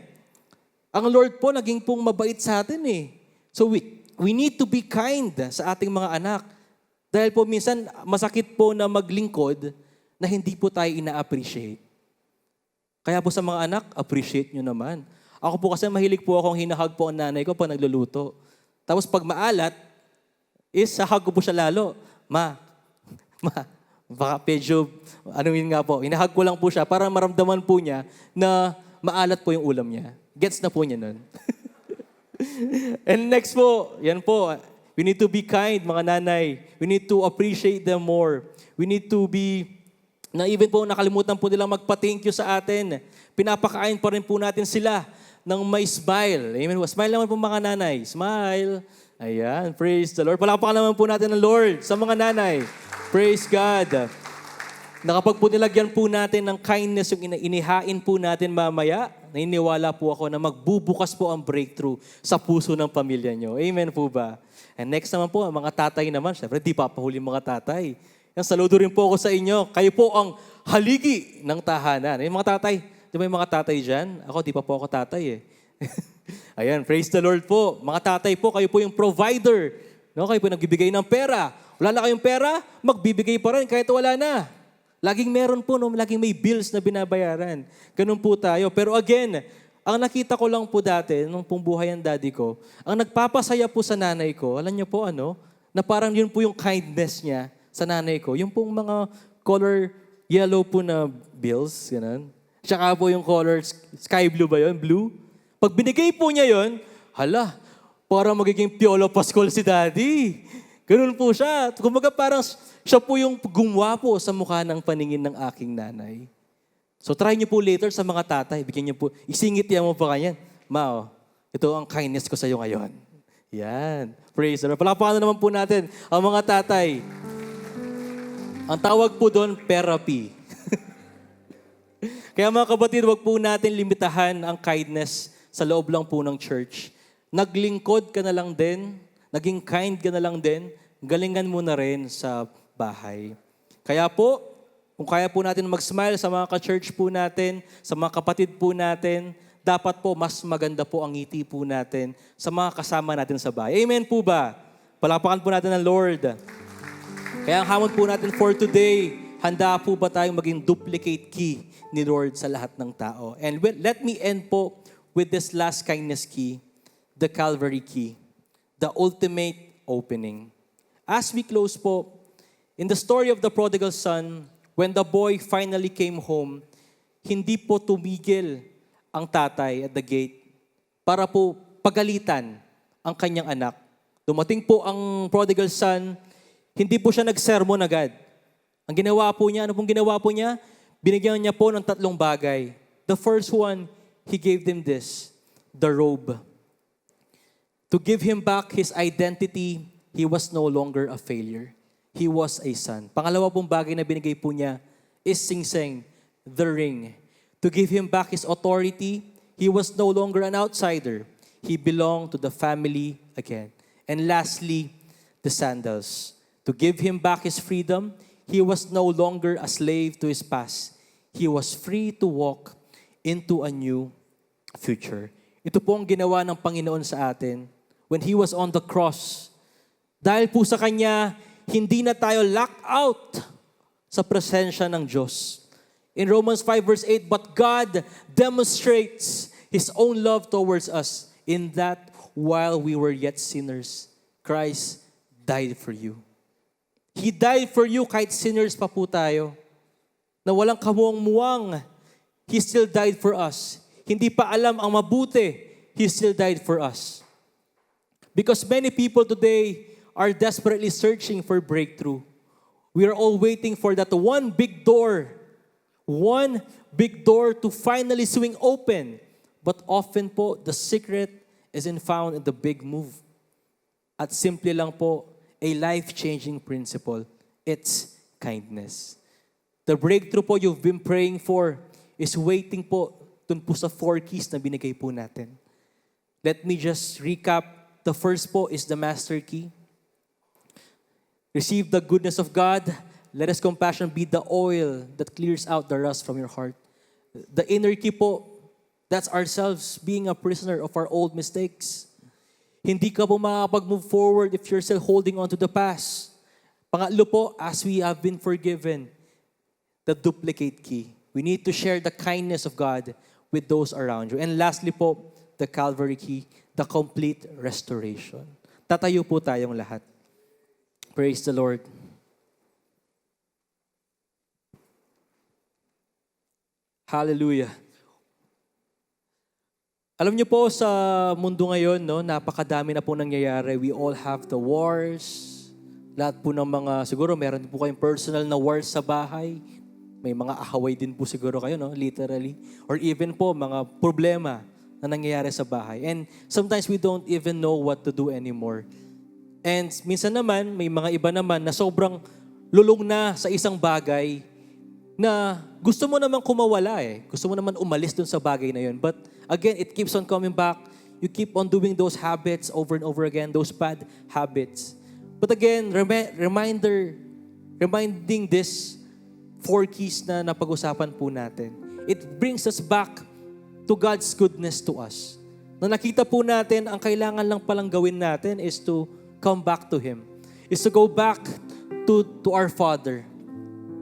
ang Lord po naging pong mabait sa atin eh. So we need to be kind sa ating mga anak. Dahil po minsan masakit po na maglingkod na hindi po tayo ina-appreciate. Kaya po sa mga anak, appreciate nyo naman. Ako po kasi mahilig po akong hinahag po ang nanay ko pag nagluluto. Tapos pag maalat, hahag ko po siya lalo. Baka medyo, yun nga po, hinahag ko lang po siya para maramdaman po niya na maalat po yung ulam niya. Gets na po niya nun. And next po, yan po, we need to be kind, mga nanay. We need to appreciate them more. We need to be, na even po nakalimutan po nilang magpa-thank you sa atin. Pinapakain pa rin po natin sila ng may smile. Amen. Smile naman po mga nanay. Smile. Ayan. Praise the Lord. Palakpakan naman po natin ng Lord sa mga nanay. Praise God. Nakapag po nilagyan po natin ng kindness yung inihain po natin mamaya, naniniwala po ako na magbubukas po ang breakthrough sa puso ng pamilya nyo. Amen po ba? And next naman po, ang mga tatay naman. Siyempre, di papahuli mga tatay. Yan, saludo rin po ako sa inyo. Kayo po ang haligi ng tahanan. Yung mga tatay, di ba yung mga tatay dyan? Ako, di pa po ako tatay eh. Ayan, praise the Lord po. Mga tatay po, kayo po yung provider. No? Kayo po nagbibigay ng pera. Wala na kayong pera, magbibigay pa rin kahit wala na. Laging meron po, no? Laging may bills na binabayaran. Ganun po tayo. Pero again, ang nakita ko lang po dati, nung pong buhay ang daddy ko, ang nagpapasaya po sa nanay ko, alam niyo po na parang yun po yung kindness niya sa nanay ko. Yung pong mga color yellow po na bills, ganun. Tsaka po yung color sky blue ba yun? Blue. Pag binigay po niya yun, hala, parang magiging Piolo Pascual si daddy. Ganun po siya. Kumbaga parang siya po yung gumawa po sa mukha ng paningin ng aking nanay. So try niyo po later sa mga tatay. Bigyan niyo po, isingit niya mo pa kanya. Ito ang kindness ko sa iyo ngayon. Yan. Praise the Lord. Palakpakan naman po natin ang mga tatay. Ang tawag po doon, therapy. Kaya mga kapatid, wag po natin limitahan ang kindness sa loob lang po ng church. Naglingkod ka na lang din, naging kind ka na lang din, galingan mo na rin sa bahay. Kaya po, kung kaya po natin mag-smile sa mga ka-church po natin, sa mga kapatid po natin, dapat po mas maganda po ang ngiti po natin sa mga kasama natin sa bahay. Amen po ba? Palakpakan po natin ng Lord. Kaya ang hamon po natin for today, handa po ba tayong maging duplicate key ni Lord sa lahat ng tao? And let me end po with this last kindness key, the Calvary key, the ultimate opening. As we close po, in the story of the prodigal son, when the boy finally came home, hindi po tumigil ang tatay at the gate para po pagalitan ang kanyang anak. Dumating po ang prodigal son, hindi po siya nagsermon agad. Ang ginawa po niya, ano pong ginawa po niya? Binigyan niya po ng 3 bagay. The first one, he gave them this, the robe. To give him back his identity he was no longer a failure. He was a son. Pangalawa pong bagay na binigay po niya is singsing, the ring. To give him back his authority, he was no longer an outsider. He belonged to the family again. And lastly, the sandals. To give him back his freedom, he was no longer a slave to his past. He was free to walk into a new future. Ito po ang ginawa ng Panginoon sa atin when He was on the cross. Dahil po sa Kanya, hindi na tayo locked out sa presensya ng Diyos. In Romans 5 verse 8, but God demonstrates His own love towards us in that while we were yet sinners, Christ died for you. He died for you kahit sinners pa po tayo. Na walang kamuang-muwang, He still died for us. Hindi pa alam ang mabuti, He still died for us. Because many people today are desperately searching for breakthrough. We are all waiting for that one big door to finally swing open. But often po, the secret isn't found in the big move. At simple lang po, a life-changing principle. It's kindness. The breakthrough po you've been praying for is waiting po dun po sa 4 keys na binigay po natin. Let me just recap. The first po is the master key. Receive the goodness of God. Let His compassion be the oil that clears out the rust from your heart. The inner key po, that's ourselves being a prisoner of our old mistakes. Hindi ka po makakapag-move forward if you're still holding on to the past. Pangatlo po, as we have been forgiven, the duplicate key. We need to share the kindness of God with those around you. And lastly po, the Calvary key, the complete restoration. Tatayo po tayong lahat. Praise the Lord. Hallelujah. Alam niyo po sa mundo ngayon, no, napakadami na po nangyayari. We all have the wars. Lahat po ng mga, siguro meron din po kayong personal na wars sa bahay. May mga ahaway din po siguro kayo, no, literally. Or even po mga problema na nangyayari sa bahay. And sometimes we don't even know what to do anymore. And minsan naman, may mga iba naman na sobrang lulong na sa isang bagay na gusto mo naman kumawala eh. Gusto mo naman umalis dun sa bagay na yun. But again, it keeps on coming back. You keep on doing those habits over and over again, those bad habits. But again, reminding this 4 keys na napag-usapan po natin. It brings us back to God's goodness to us. Na nakita po natin, ang kailangan lang palang gawin natin is to come back to Him. Is to go back to our Father.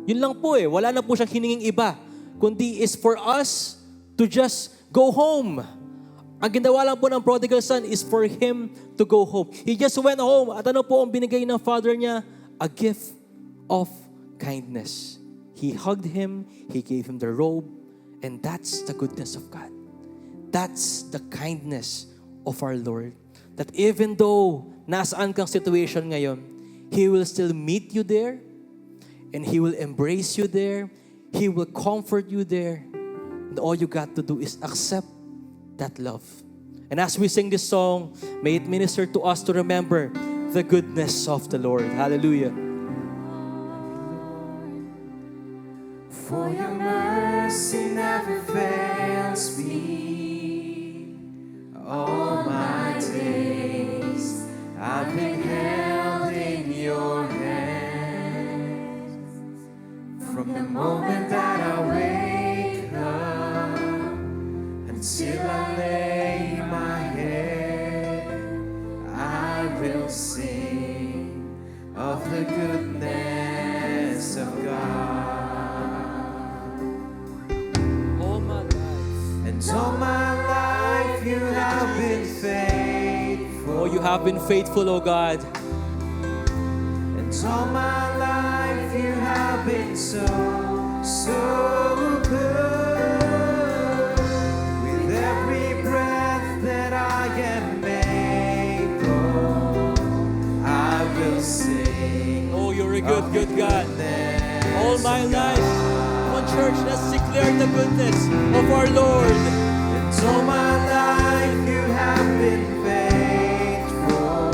Yun lang po eh. Wala na po siyang hininging iba. Kundi is for us to just go home. Ang ginawa lang po ng prodigal son is for him to go home. He just went home. At ano po ang binigay ng father niya? A gift of kindness. He hugged him. He gave him the robe. And that's the goodness of God. That's the kindness of our Lord. That even though nasaan kang situation ngayon, He will still meet you there. And He will embrace you there. He will comfort you there. And all you got to do is accept that love. And as we sing this song, may it minister to us to remember the goodness of the Lord. Hallelujah. For your mercy never fails me. All my days I've been held in your hands. From the moment that I wake up until I lay my head, I will sing of the goodness of God. All my life. And all my life you have been faithful. Oh, you have been faithful, oh God. And all my life you have been so, so good. With every breath that I am able, I will sing. Oh, you're a good, good God. All my life. Come on, church, let's declare the goodness of our Lord. And all my life you have been faithful.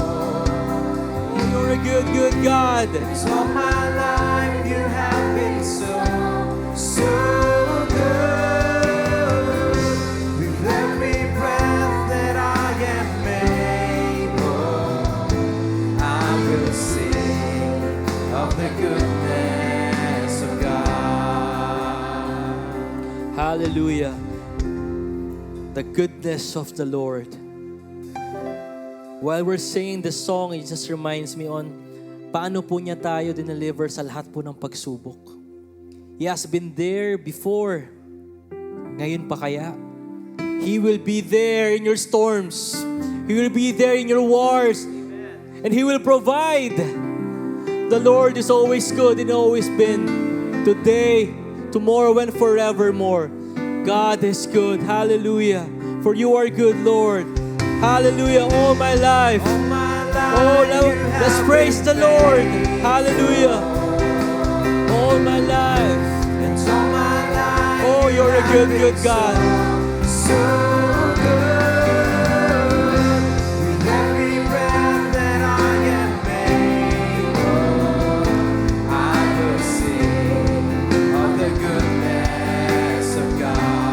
good, good God. All my life you have been so, so good. With every breath that I am able, I will sing of the goodness of God. Hallelujah. The goodness of the Lord. While we're singing this song, it just reminds me on paano po niya tayo dineliver sa lahat po ng pagsubok. He has been there before. Ngayon pa kaya? He will be there in your storms. He will be there in your wars. And He will provide. The Lord is always good and always been. Today, tomorrow, and forevermore. God is good. Hallelujah. For you are good, Lord. Hallelujah. All my life. All my life Oh, now, you let's have praise the been Lord. faithful. Hallelujah. All my life. And all my life Oh, you you're a have good, been good God. So good. With every breath that I am able, I will sing of the goodness of God.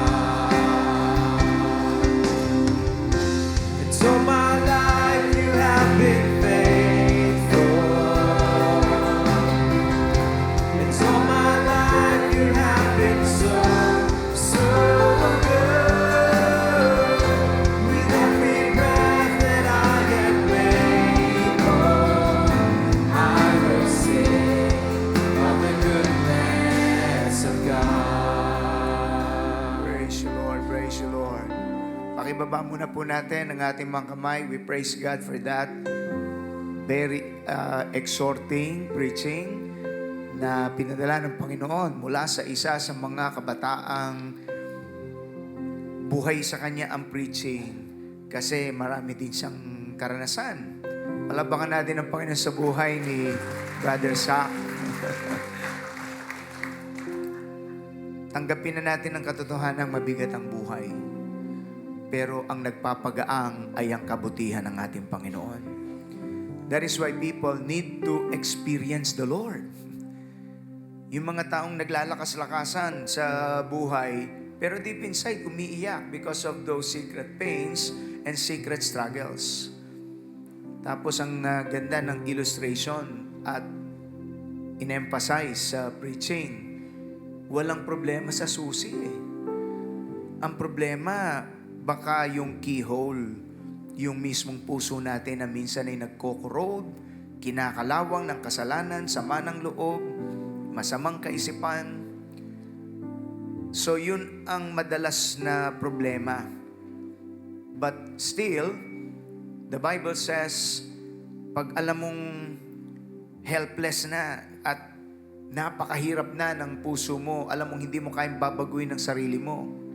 And all my life you have been faithful. And all my life you have been so, so good. With every breath that I am able, I will sing of the goodness of God. Praise you, Lord. Praise you, Lord. Pakibaba muna po natin ang ating mga kamay. We praise God for that very exhorting preaching na pinadala ng Panginoon mula sa isa sa mga kabataang buhay sa kanya ang preaching kasi marami din siyang karanasan. Palabangan natin ang Panginoon sa buhay ni Brother Zach. Tanggapin na natin ang katotohanan mabigat ang buhay. Pero ang nagpapagaang ay ang kabutihan ng ating Panginoon. That is why people need to experience the Lord. Yung mga taong naglalakas-lakasan sa buhay, pero deep inside, umiiyak because of those secret pains and secret struggles. Tapos ang ganda ng illustration at in-emphasize sa preaching, walang problema sa susi eh. Ang problema, baka yung keyhole, yung mismong puso natin na minsan ay nagko-corrode, kinakalawang ng kasalanan, sama ng loob, masamang kaisipan. So yun ang madalas na problema. But still, the Bible says, pag alam mong helpless na at napakahirap na ng puso mo, alam mong hindi mo kayang babaguhin ang sarili mo.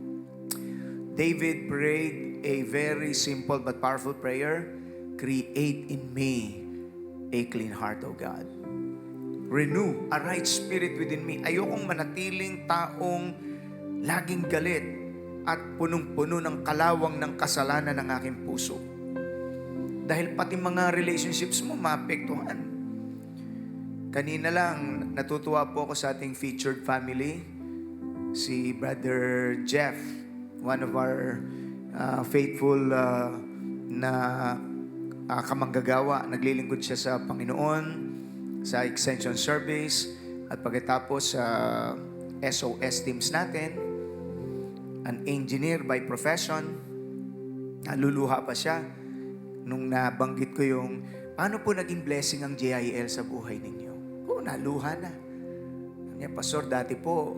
David prayed a very simple but powerful prayer. Create in me a clean heart, O God. Renew a right spirit within me. Ayokong manatiling taong laging galit at punong-puno ng kalawang ng kasalanan ng aking puso. Dahil pati mga relationships mo maapektuhan. Kanina lang, natutuwa po ako sa ating featured family. Si Brother Jeff, one of our faithful na kamanggagawa. Naglilingkod siya sa Panginoon, sa extension service, at pagkatapos sa SOS teams natin, an engineer by profession. Naluluha pa siya nung nabanggit ko yung, paano po naging blessing ang JIL sa buhay ninyo? Oo, naluha na. Kanya, Pastor, dati po,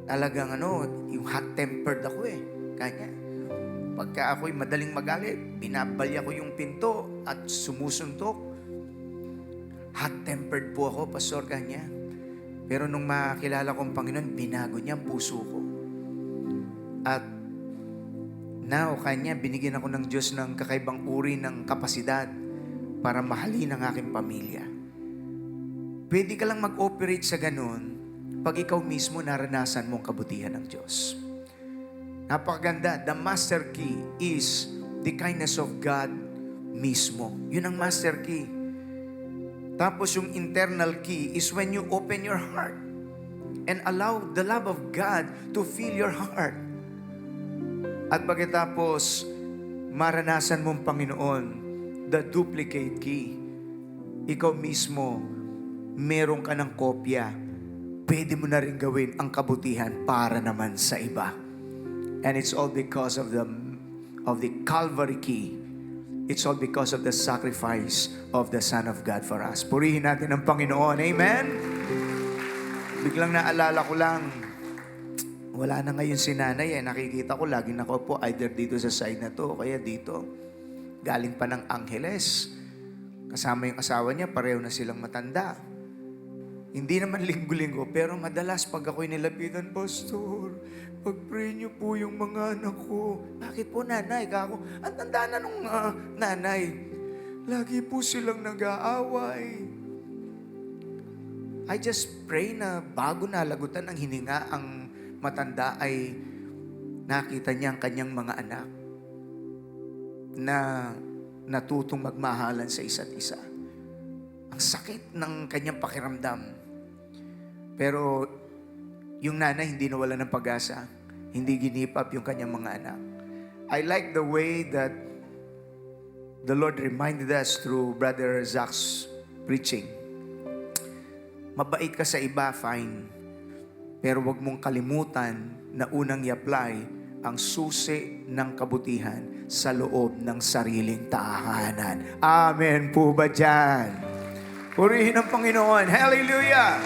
talagang yung hot-tempered ako eh. Kanya, pagka ako'y madaling magalit, binabalya ko yung pinto at sumusuntok. Hot-tempered po ako, Pastor, kanya. Pero nung makilala kong Panginoon, binago niya ang puso ko. At now, kanya, binigyan ako ng Diyos ng kakaibang uri ng kapasidad para mahalin ang aking pamilya. Pwede ka lang mag-operate sa ganun pag ikaw mismo naranasan mong kabutihan ng Diyos. Napakaganda. The master key is the kindness of God mismo. Yun ang master key. Tapos yung internal key is when you open your heart and allow the love of God to fill your heart. At pagkatapos, maranasan mong Panginoon, the duplicate key. Ikaw mismo, meron ka ng kopya. Pwede mo na rin gawin ang kabutihan para naman sa iba. And it's all because of the Calvary key. It's all because of the sacrifice of the Son of God for us. Purihin natin ang Panginoon. Amen? Biglang naalala ko lang, wala na ngayon si nanay. Nakikita ko, laging nakaupo either dito sa side na to, kaya dito. Galing pa ng Angeles. Kasama yung asawa niya, pareho na silang matanda. Hindi naman linggo-linggo, pero madalas pag ako'y nilapitan, Pastor, pag-pray niyo po yung mga anak ko. Bakit po, nanay? Kako, ang tanda na nung nanay. Lagi po silang nag-aaway. I just pray na bago nalagutan ng hininga ang matanda ay nakita niya ang kanyang mga anak na natutong magmahalan sa isa't isa. Ang sakit ng kanyang pakiramdam. Pero yung nanay hindi nawala ng pag-asa. Hindi ginipap yung kanyang mga anak. I like the way that the Lord reminded us through Brother Zach's preaching. Mabait ka sa iba, fine. Pero wag mong kalimutan na unang i-apply ang susi ng kabutihan sa loob ng sariling tahanan. Amen po ba dyan? Purihin ang Panginoon. Hallelujah!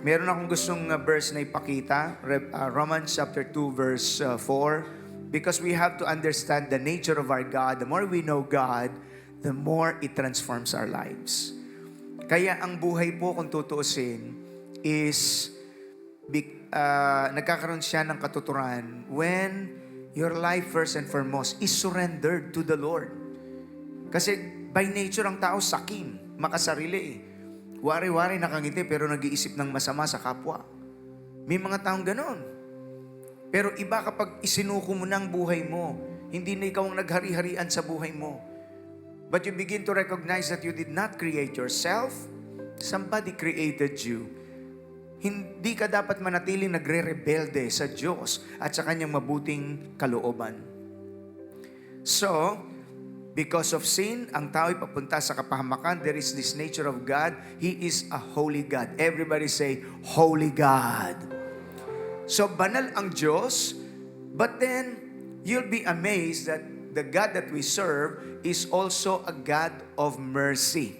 Meron akong gustong verse na ipakita. Romans chapter 2 verse 4. Because we have to understand the nature of our God. The more we know God, the more it transforms our lives. Kaya ang buhay po, kung tutuusin, is nagkakaroon siya ng katuturan when your life first and foremost is surrendered to the Lord. Kasi by nature ang tao sakim, makasarili eh. Wari-wari nakangiti pero nag-iisip ng masama sa kapwa. May mga taong ganon. Pero iba kapag isinuko mo ng buhay mo, hindi na ikaw ang naghari-harian sa buhay mo. But you begin to recognize that you did not create yourself. Somebody created you. Hindi ka dapat manatiling nagre-rebelde sa Diyos at sa kanyang mabuting kalooban. So, because of sin, ang tao'y papunta sa kapahamakan. There is this nature of God. He is a holy God. Everybody say, Holy God. So, banal ang Diyos, but then, you'll be amazed that the God that we serve is also a God of mercy.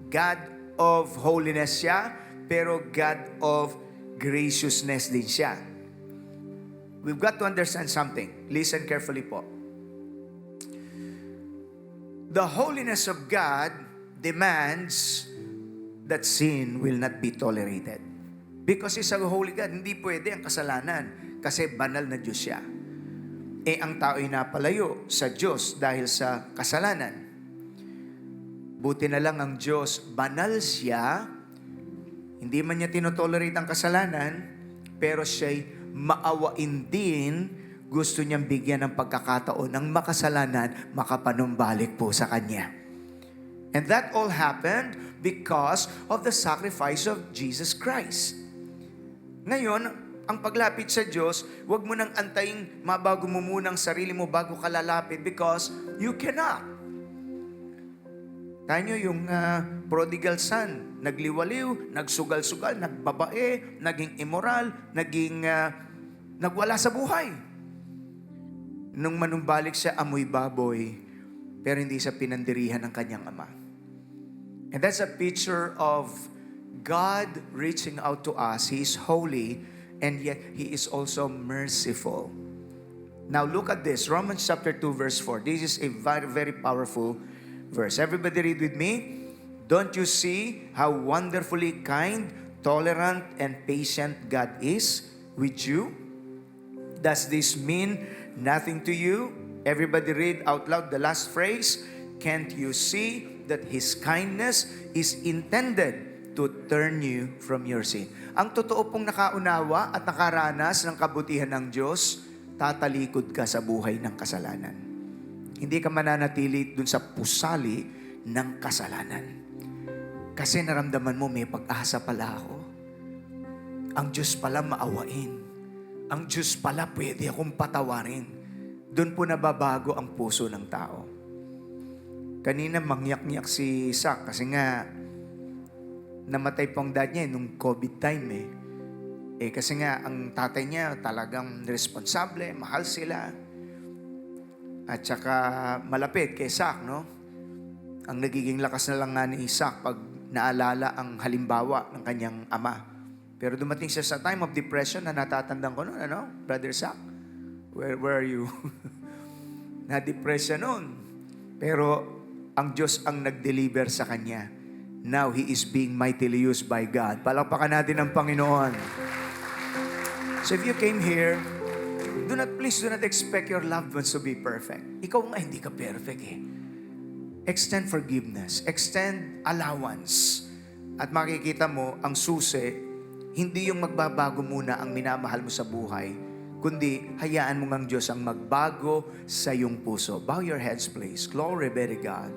God of holiness siya, pero God of graciousness din siya. We've got to understand something. Listen carefully po. The holiness of God demands that sin will not be tolerated. Because He's a holy God, hindi pwede ang kasalanan kasi banal na Diyos siya. Ang tao'y napalayo sa Diyos dahil sa kasalanan. Buti na lang ang Diyos, banal siya, hindi man niya tinotolerate ang kasalanan, pero siya'y maawain din. Gusto niyang bigyan ng pagkakataon ng makasalanan, makapanumbalik po sa Kanya. And that all happened because of the sacrifice of Jesus Christ. Ngayon, ang paglapit sa Diyos, huwag mo nang antayin mabago mo muna ang sarili mo bago ka lalapit because you cannot. Tayo yung prodigal son, nagliwaliw, nagsugal-sugal, nagbabae, naging immoral, nagwala sa buhay. Nung manumbalik siya, amoy baboy, pero hindi siya pinandirihan ng kanyang ama. And that's a picture of God reaching out to us. He is holy, and yet He is also merciful. Now look at this, Romans chapter 2 verse 4. This is a very, very powerful verse. Everybody read with me. Don't you see how wonderfully kind, tolerant, and patient God is with you? Does this mean nothing to you? Everybody read out loud the last phrase. Can't you see that His kindness is intended to turn you from your sin? Ang totoo pong nakaunawa at nakaranas ng kabutihan ng Diyos, tatalikod ka sa buhay ng kasalanan. Hindi ka mananatili dun sa pusali ng kasalanan. Kasi naramdaman mo may pag-asa pala ako. Ang Diyos pala maawain. Ang Diyos pala pwede akong patawarin. Doon po nababago ang puso ng tao. Kanina mangyak-ngyak si Isaac kasi nga namatay po ang dad niya nung COVID time kasi nga ang tatay niya talagang responsable, mahal sila. At saka malapit kay Isaac, no? Ang nagiging lakas na lang nga ni Isaac pag naalala ang halimbawa ng kanyang ama. Pero dumating siya sa time of depression na natatandaan ko noon, Brother Isaac? Where are you? Na-depress siya noon. Pero ang Diyos ang nag-deliver sa kanya. Now, he is being mightily used by God. Palakpakan natin ang Panginoon. So if you came here, please do not expect your loved ones to be perfect. Ikaw nga hindi ka perfect Extend forgiveness. Extend allowance. At makikita mo, ang susi, hindi yung magbabago muna ang minamahal mo sa buhay, kundi hayaan mo ng Diyos ang magbago sa iyong puso. Bow your heads, please. Glory be to God.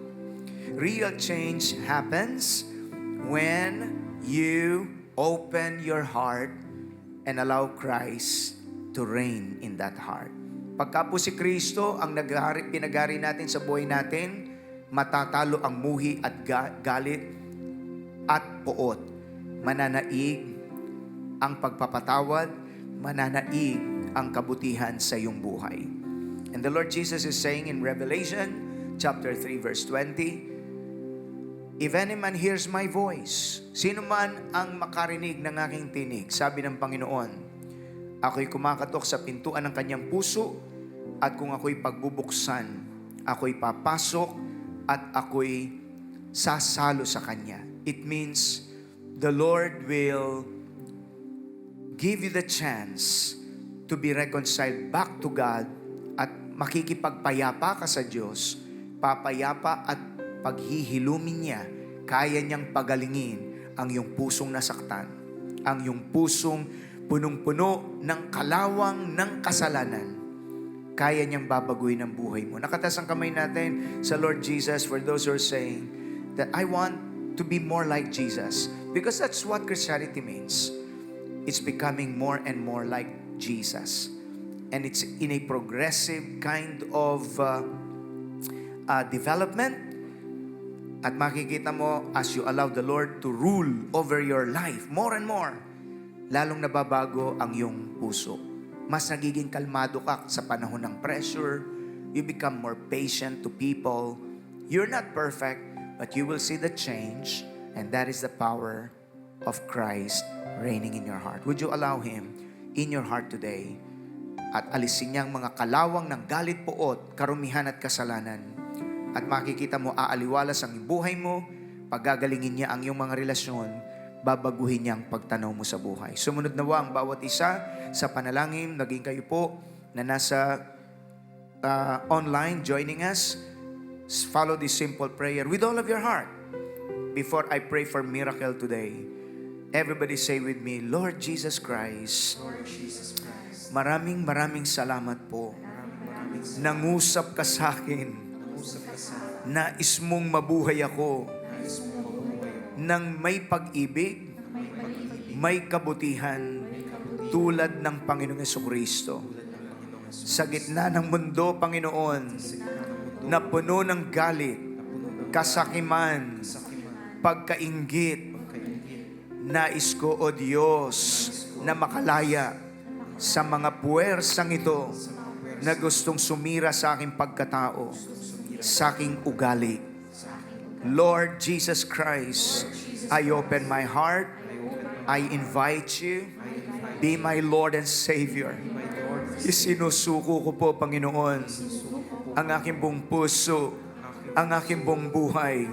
Real change happens when you open your heart and allow Christ to reign in that heart. Pagka po si Kristo ang pinagari natin sa buhay natin, matatalo ang muhi at galit at poot. Mananaig ang pagpapatawad, mananaig ang kabutihan sa iyong buhay. And the Lord Jesus is saying in Revelation chapter 3 verse 20, if any man hears my voice, sino man ang makarinig ng aking tinig, sabi ng Panginoon, ako'y kumakatok sa pintuan ng kanyang puso, at kung ako'y pagbubuksan, ako'y papasok at ako'y sasalo sa kanya. It means the Lord will give you the chance to be reconciled back to God at makikipagpayapa ka sa Diyos, papayapa at paghihilumin niya, kaya niyang pagalingin ang iyong pusong nasaktan, ang iyong pusong punong-puno ng kalawang ng kasalanan. Kaya niyang babaguhin ang buhay mo. Nakatas ang kamay natin sa Lord Jesus for those who are saying that I want to be more like Jesus. Because that's what Christianity means. It's becoming more and more like Jesus. And it's in a progressive kind of development. At makikita mo, as you allow the Lord to rule over your life, more and more, lalong nababago ang iyong puso. Mas nagiging kalmado ka sa panahon ng pressure. You become more patient to people. You're not perfect, but you will see the change, and that is the power of Christ reigning in your heart. Would you allow Him in your heart today? At alisin niya ang mga kalawang ng galit, poot, karumihan at kasalanan. At makikita mo, aaliwalas ang buhay mo, pagagalingin niya ang iyong mga relasyon, babaguhin niya ang pagtanaw mo sa buhay. Sumunod nawa ang bawat isa sa panalangin. Naging kayo po na nasa online joining us. Follow this simple prayer with all of your heart. Before I pray for miracle today, everybody say with me, Lord Jesus Christ, maraming salamat po. Nangusap ka sa akin. Nais mong mabuhay ako ng may pag-ibig, may kabutihan, tulad ng Panginoong Jesucristo. Sa gitna ng mundo, Panginoon, na puno ng galit, kasakiman, pagkainggit, nais ko, O Diyos, na makalaya sa mga puwersang ito na gustong sumira sa aking pagkatao, sa aking ugali. Lord Jesus Christ, I open my heart. I invite you. Be my Lord and Savior. Isinusuko ko po, Panginoon, ang aking buong puso, ang aking buong buhay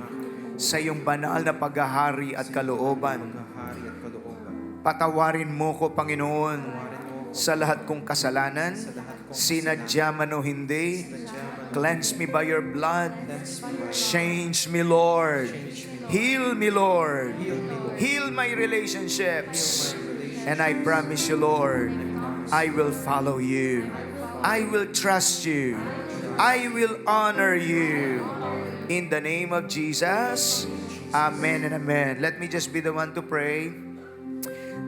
sa iyong banal na paghahari at kalooban. Patawarin mo ko, Panginoon, sa lahat kong kasalanan, sinadya man o hindi. Cleanse me by your blood. Change me, Lord. Heal me, Lord. Heal my relationships. And I promise you, Lord, I will follow you. I will trust you. I will honor you. In the name of Jesus. Amen and amen. Let me just be the one to pray.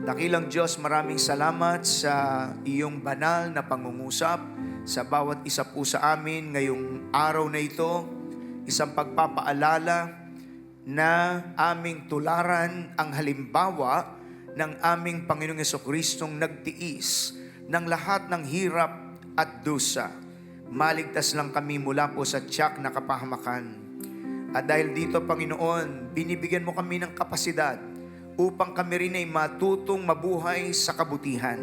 Dakilang Diyos, maraming salamat sa iyong banal na pangungusap sa bawat isa po sa amin ngayong araw na ito. Isang pagpapaalala na aming tularan ang halimbawa ng aming Panginoong Jesucristong nagtiis ng lahat ng hirap at dusa. Maligtas lang kami mula po sa tiyak na kapahamakan. At dahil dito, Panginoon, binibigyan mo kami ng kapasidad upang kami rin ay matutong mabuhay sa kabutihan.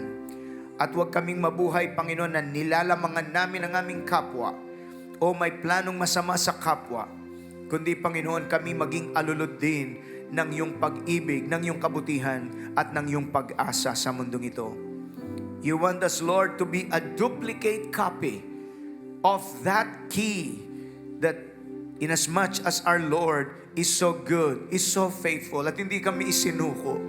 At huwag kaming mabuhay, Panginoon, na nilalamangan namin ang aming kapwa o may planong masama sa kapwa, kundi, Panginoon, kami maging alulod din ng iyong pag-ibig, ng iyong kabutihan at ng iyong pag-asa sa mundong ito. You want us, Lord, to be a duplicate copy of that key that inasmuch as our Lord is so good, is so faithful, at hindi kami isinuko,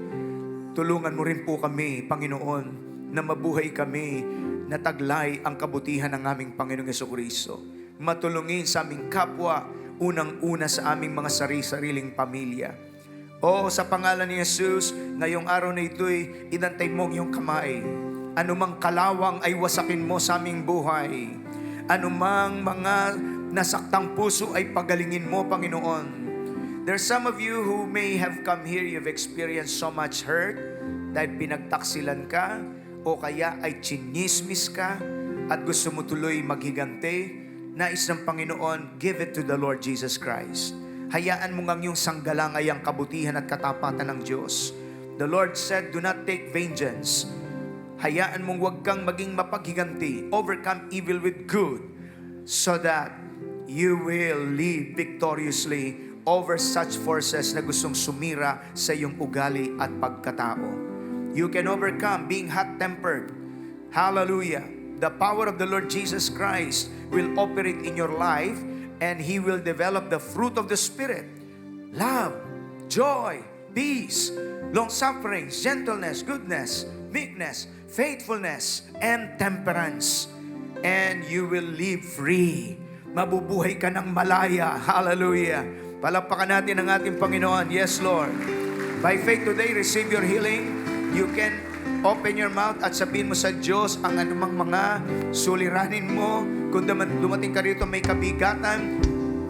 tulungan mo rin po kami, Panginoon, na mabuhay kami na taglay ang kabutihan ng aming Panginoong Jesucristo. Matulungin sa aming kapwa, unang-una sa aming mga sariling pamilya. O sa pangalan ni Jesus, ngayong araw na ito'y inantay mo ang iyong kamay. Anumang kalawang ay wasakin mo sa aming buhay. Anumang mga nasaktang puso ay pagalingin mo, Panginoon. There's some of you who may have come here, you've experienced so much hurt dahil pinagtaksilan ka o kaya ay chinismis ka at gusto mo tuloy maghigante. Nais ng Panginoon, give it to the Lord Jesus Christ. Hayaan mo ngang yung sanggalangay ang kabutihan at katapatan ng Diyos. The Lord said, do not take vengeance. Hayaan mong huwag kang maging mapaghiganti. Overcome evil with good so that you will live victoriously over such forces na gustong sumira sa iyong ugali at pagkatao. You can overcome being hot-tempered. Hallelujah. The power of the Lord Jesus Christ will operate in your life and He will develop the fruit of the Spirit. Love, joy, peace, long-suffering, gentleness, goodness, meekness, faithfulness, and temperance. And you will live free. Mabubuhay ka ng malaya. Hallelujah. Palakpakan natin ang ating Panginoon. Yes, Lord. By faith today, receive your healing. You can open your mouth at sabihin mo sa Diyos ang anumang mga suliranin mo. Kung dumating ka rito may kabigatan,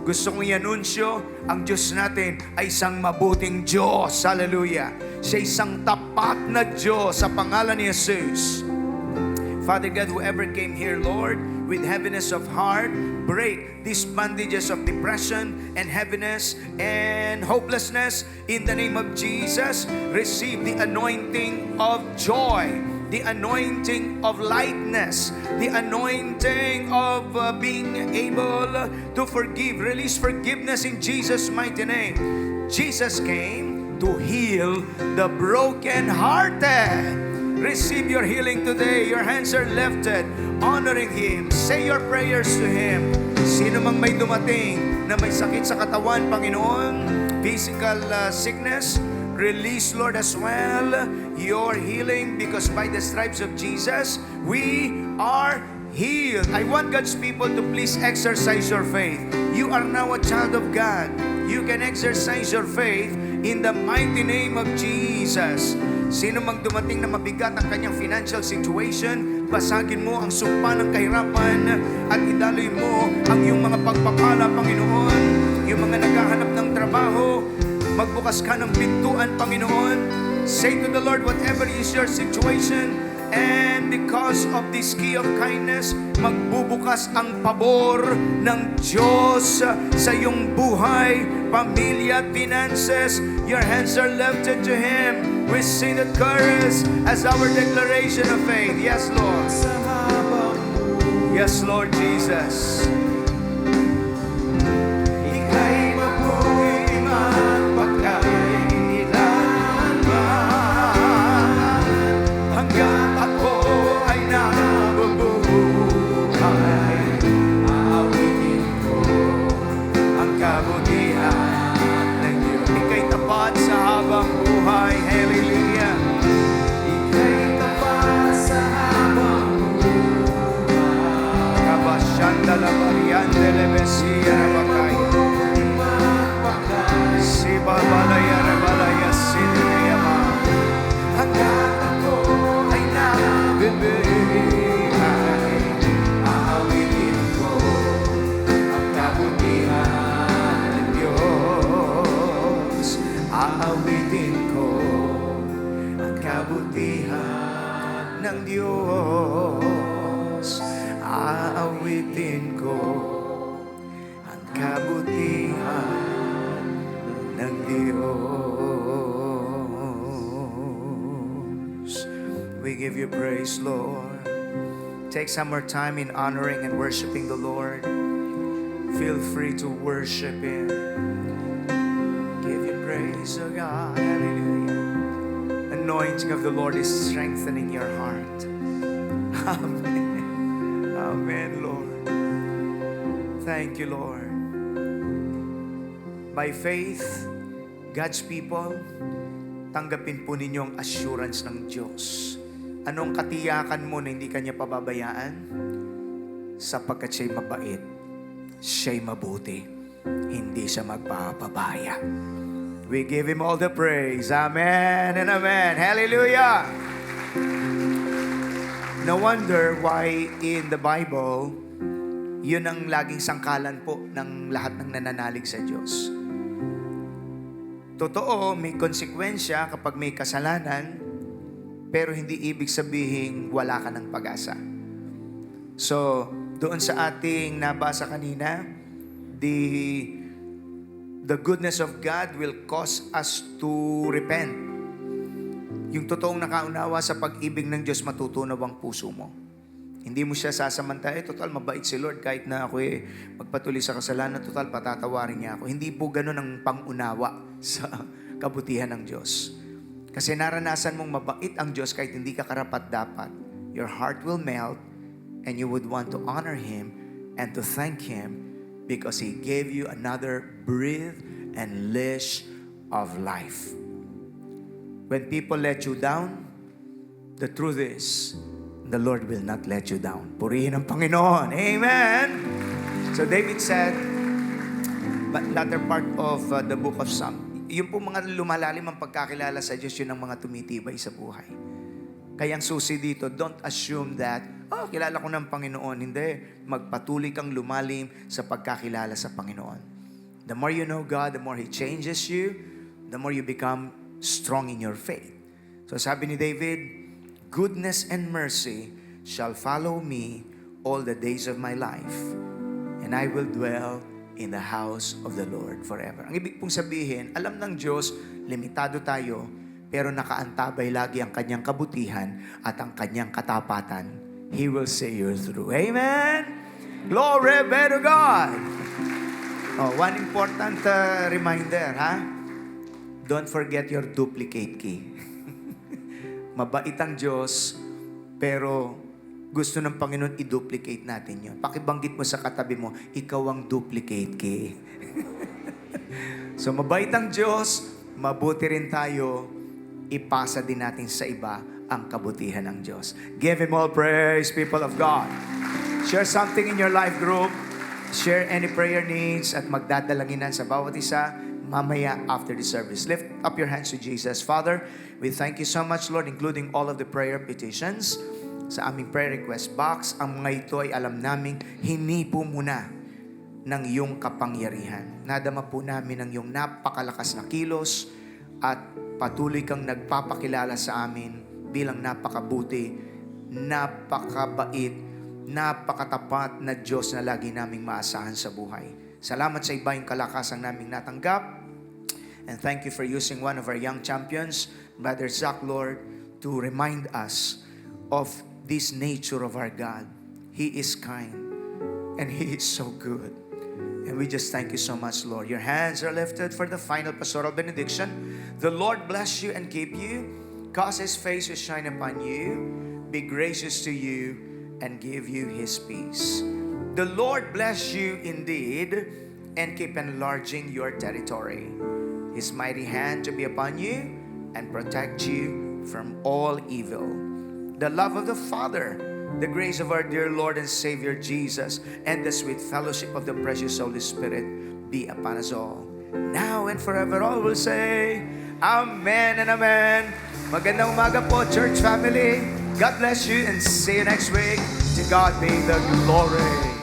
gusto kong i-anunsyo, ang Diyos natin ay isang mabuting Diyos. Hallelujah. Siya isang tapat na Diyos sa pangalan ni Jesus. Father God, whoever came here, Lord, with heaviness of heart, break these bandages of depression and heaviness and hopelessness in the name of Jesus. Receive the anointing of joy, the anointing of lightness, the anointing of being able to forgive. Release forgiveness in Jesus' mighty name. Jesus came to heal the broken-hearted. Receive your healing today. Your hands are lifted, honoring Him. Say your prayers to Him. Sino mang may dumating na may sakit sa katawan, Panginoon, physical sickness, release, Lord, as well your healing, because by the stripes of Jesus, we are healed. I want God's people to please exercise your faith. You are now a child of God. You can exercise your faith in the mighty name of Jesus. Sino mang dumating na mabigat ang kanyang financial situation, basagin mo ang sumpa ng kahirapan at idaloy mo ang iyong mga pagpapala, Panginoon. Yung mga naghahanap ng trabaho, magbukas ka ng pintuan, Panginoon. Say to the Lord, whatever is your situation, and because of this key of kindness, magbubukas ang pabor ng Diyos sa iyong buhay, pamilya, finances. Your hands are lifted to Him. We sing the chorus as our declaration of faith. Yes, Lord. Yes, Lord Jesus. Ika'y mabuhay man pagkailanman, hanggang ako ay nabubuhay, aawitin ko ang kabutihan ng Diyos. Ika'y tapat sa habang buhay. Hallelujah. Ika'y tapat sa habang buhay. Kabasyan de la Marian de la Mesia Rabakay. kabutihan ng Diyos. Aawitin ko ang kabutihan ng Diyos. We give you praise, Lord. Take some more time in honoring and worshiping the Lord. Feel free to worship Him. Give you praise, oh God. Hallelujah. Anointing of the Lord is strengthening your heart. Amen. Amen, Lord. Thank you, Lord. By faith, God's people, tanggapin po ninyo ang assurance ng Diyos. Anong katiyakan mo na hindi Kanya pababayaan? Sapagkat siya'y mabait, siya'y mabuti, hindi siya magpapabaya. We give Him all the praise. Amen and amen. Hallelujah! No wonder why in the Bible, yun ang laging sangkalan po ng lahat ng nananalig sa Diyos. Totoo, may konsekwensya kapag may kasalanan, pero hindi ibig sabihin wala ka ng pag-asa. So, doon sa ating nabasa kanina, the goodness of God will cause us to repent. Yung totoong nakaunawa sa pag-ibig ng Diyos, matutunaw ang puso mo. Hindi mo siya sasamantay, total mabait si Lord kahit na ako magpatuloy sa kasalanan, total patatawarin niya ako. Hindi po ganun ang pangunawa sa kabutihan ng Diyos. Kasi naranasan mong mabait ang Diyos kahit hindi ka karapat-dapat. Your heart will melt and you would want to honor Him and to thank Him because He gave you another breath and leash of life. When people let you down, the truth is, the Lord will not let you down. Purihin ang Panginoon. Amen! So David said, but latter part of the book of Psalm, yung po mga lumalalim ang pagkakilala sa Diyos, yun ang mga tumitibay sa buhay. Kaya ang susi dito, don't assume that, kilala ko ng Panginoon. Hindi. Magpatuloy kang lumalim sa pagkakilala sa Panginoon. The more you know God, the more He changes you, the more you become strong in your faith. So sabi ni David, goodness and mercy shall follow me all the days of my life, and I will dwell in the house of the Lord forever. Ang ibig pong sabihin, alam ng Diyos, limitado tayo, pero nakaantabay lagi ang Kanyang kabutihan at ang Kanyang katapatan. He will see you through. Amen? Glory be to God! One important reminder, ha? Don't forget your duplicate key. Mabait ang Diyos, pero gusto ng Panginoon i-duplicate natin yun. Pakibanggit mo sa katabi mo, ikaw ang duplicate key. So mabait ang Diyos, mabuti rin tayo, ipasa din natin sa iba ang kabutihan ng Diyos. Give Him all praise, people of God. Share something in your life group. Share any prayer needs at magdadalanginan sa bawat isa mamaya after the service. Lift up your hands to Jesus. Father, we thank you so much, Lord, including all of the prayer petitions sa aming prayer request box. Ang mga ito ay alam naming hinipo muna ng iyong kapangyarihan. Nadama po namin ang iyong napakalakas na kilos at patuloy kang nagpapakilala sa amin bilang napakabuti, napakabait, napakatapat na Diyos na lagi naming maasahan sa buhay. Salamat sa iba yung kalakasang naming natanggap. And thank you for using one of our young champions, Brother Zach, Lord, to remind us of this nature of our God. He is kind and He is so good. And we just thank you so much, Lord. Your hands are lifted for the final pastoral benediction. The Lord bless you and keep you, cause His face to shine upon you, be gracious to you, and give you His peace. The Lord bless you indeed and keep enlarging your territory. His mighty hand to be upon you and protect you from all evil. The love of the Father, the grace of our dear Lord and Savior Jesus, and the sweet fellowship of the precious Holy Spirit be upon us all. Now and forever all will say, Amen and Amen. Magandang umaga po, church family. God bless you and see you next week. To God be the glory.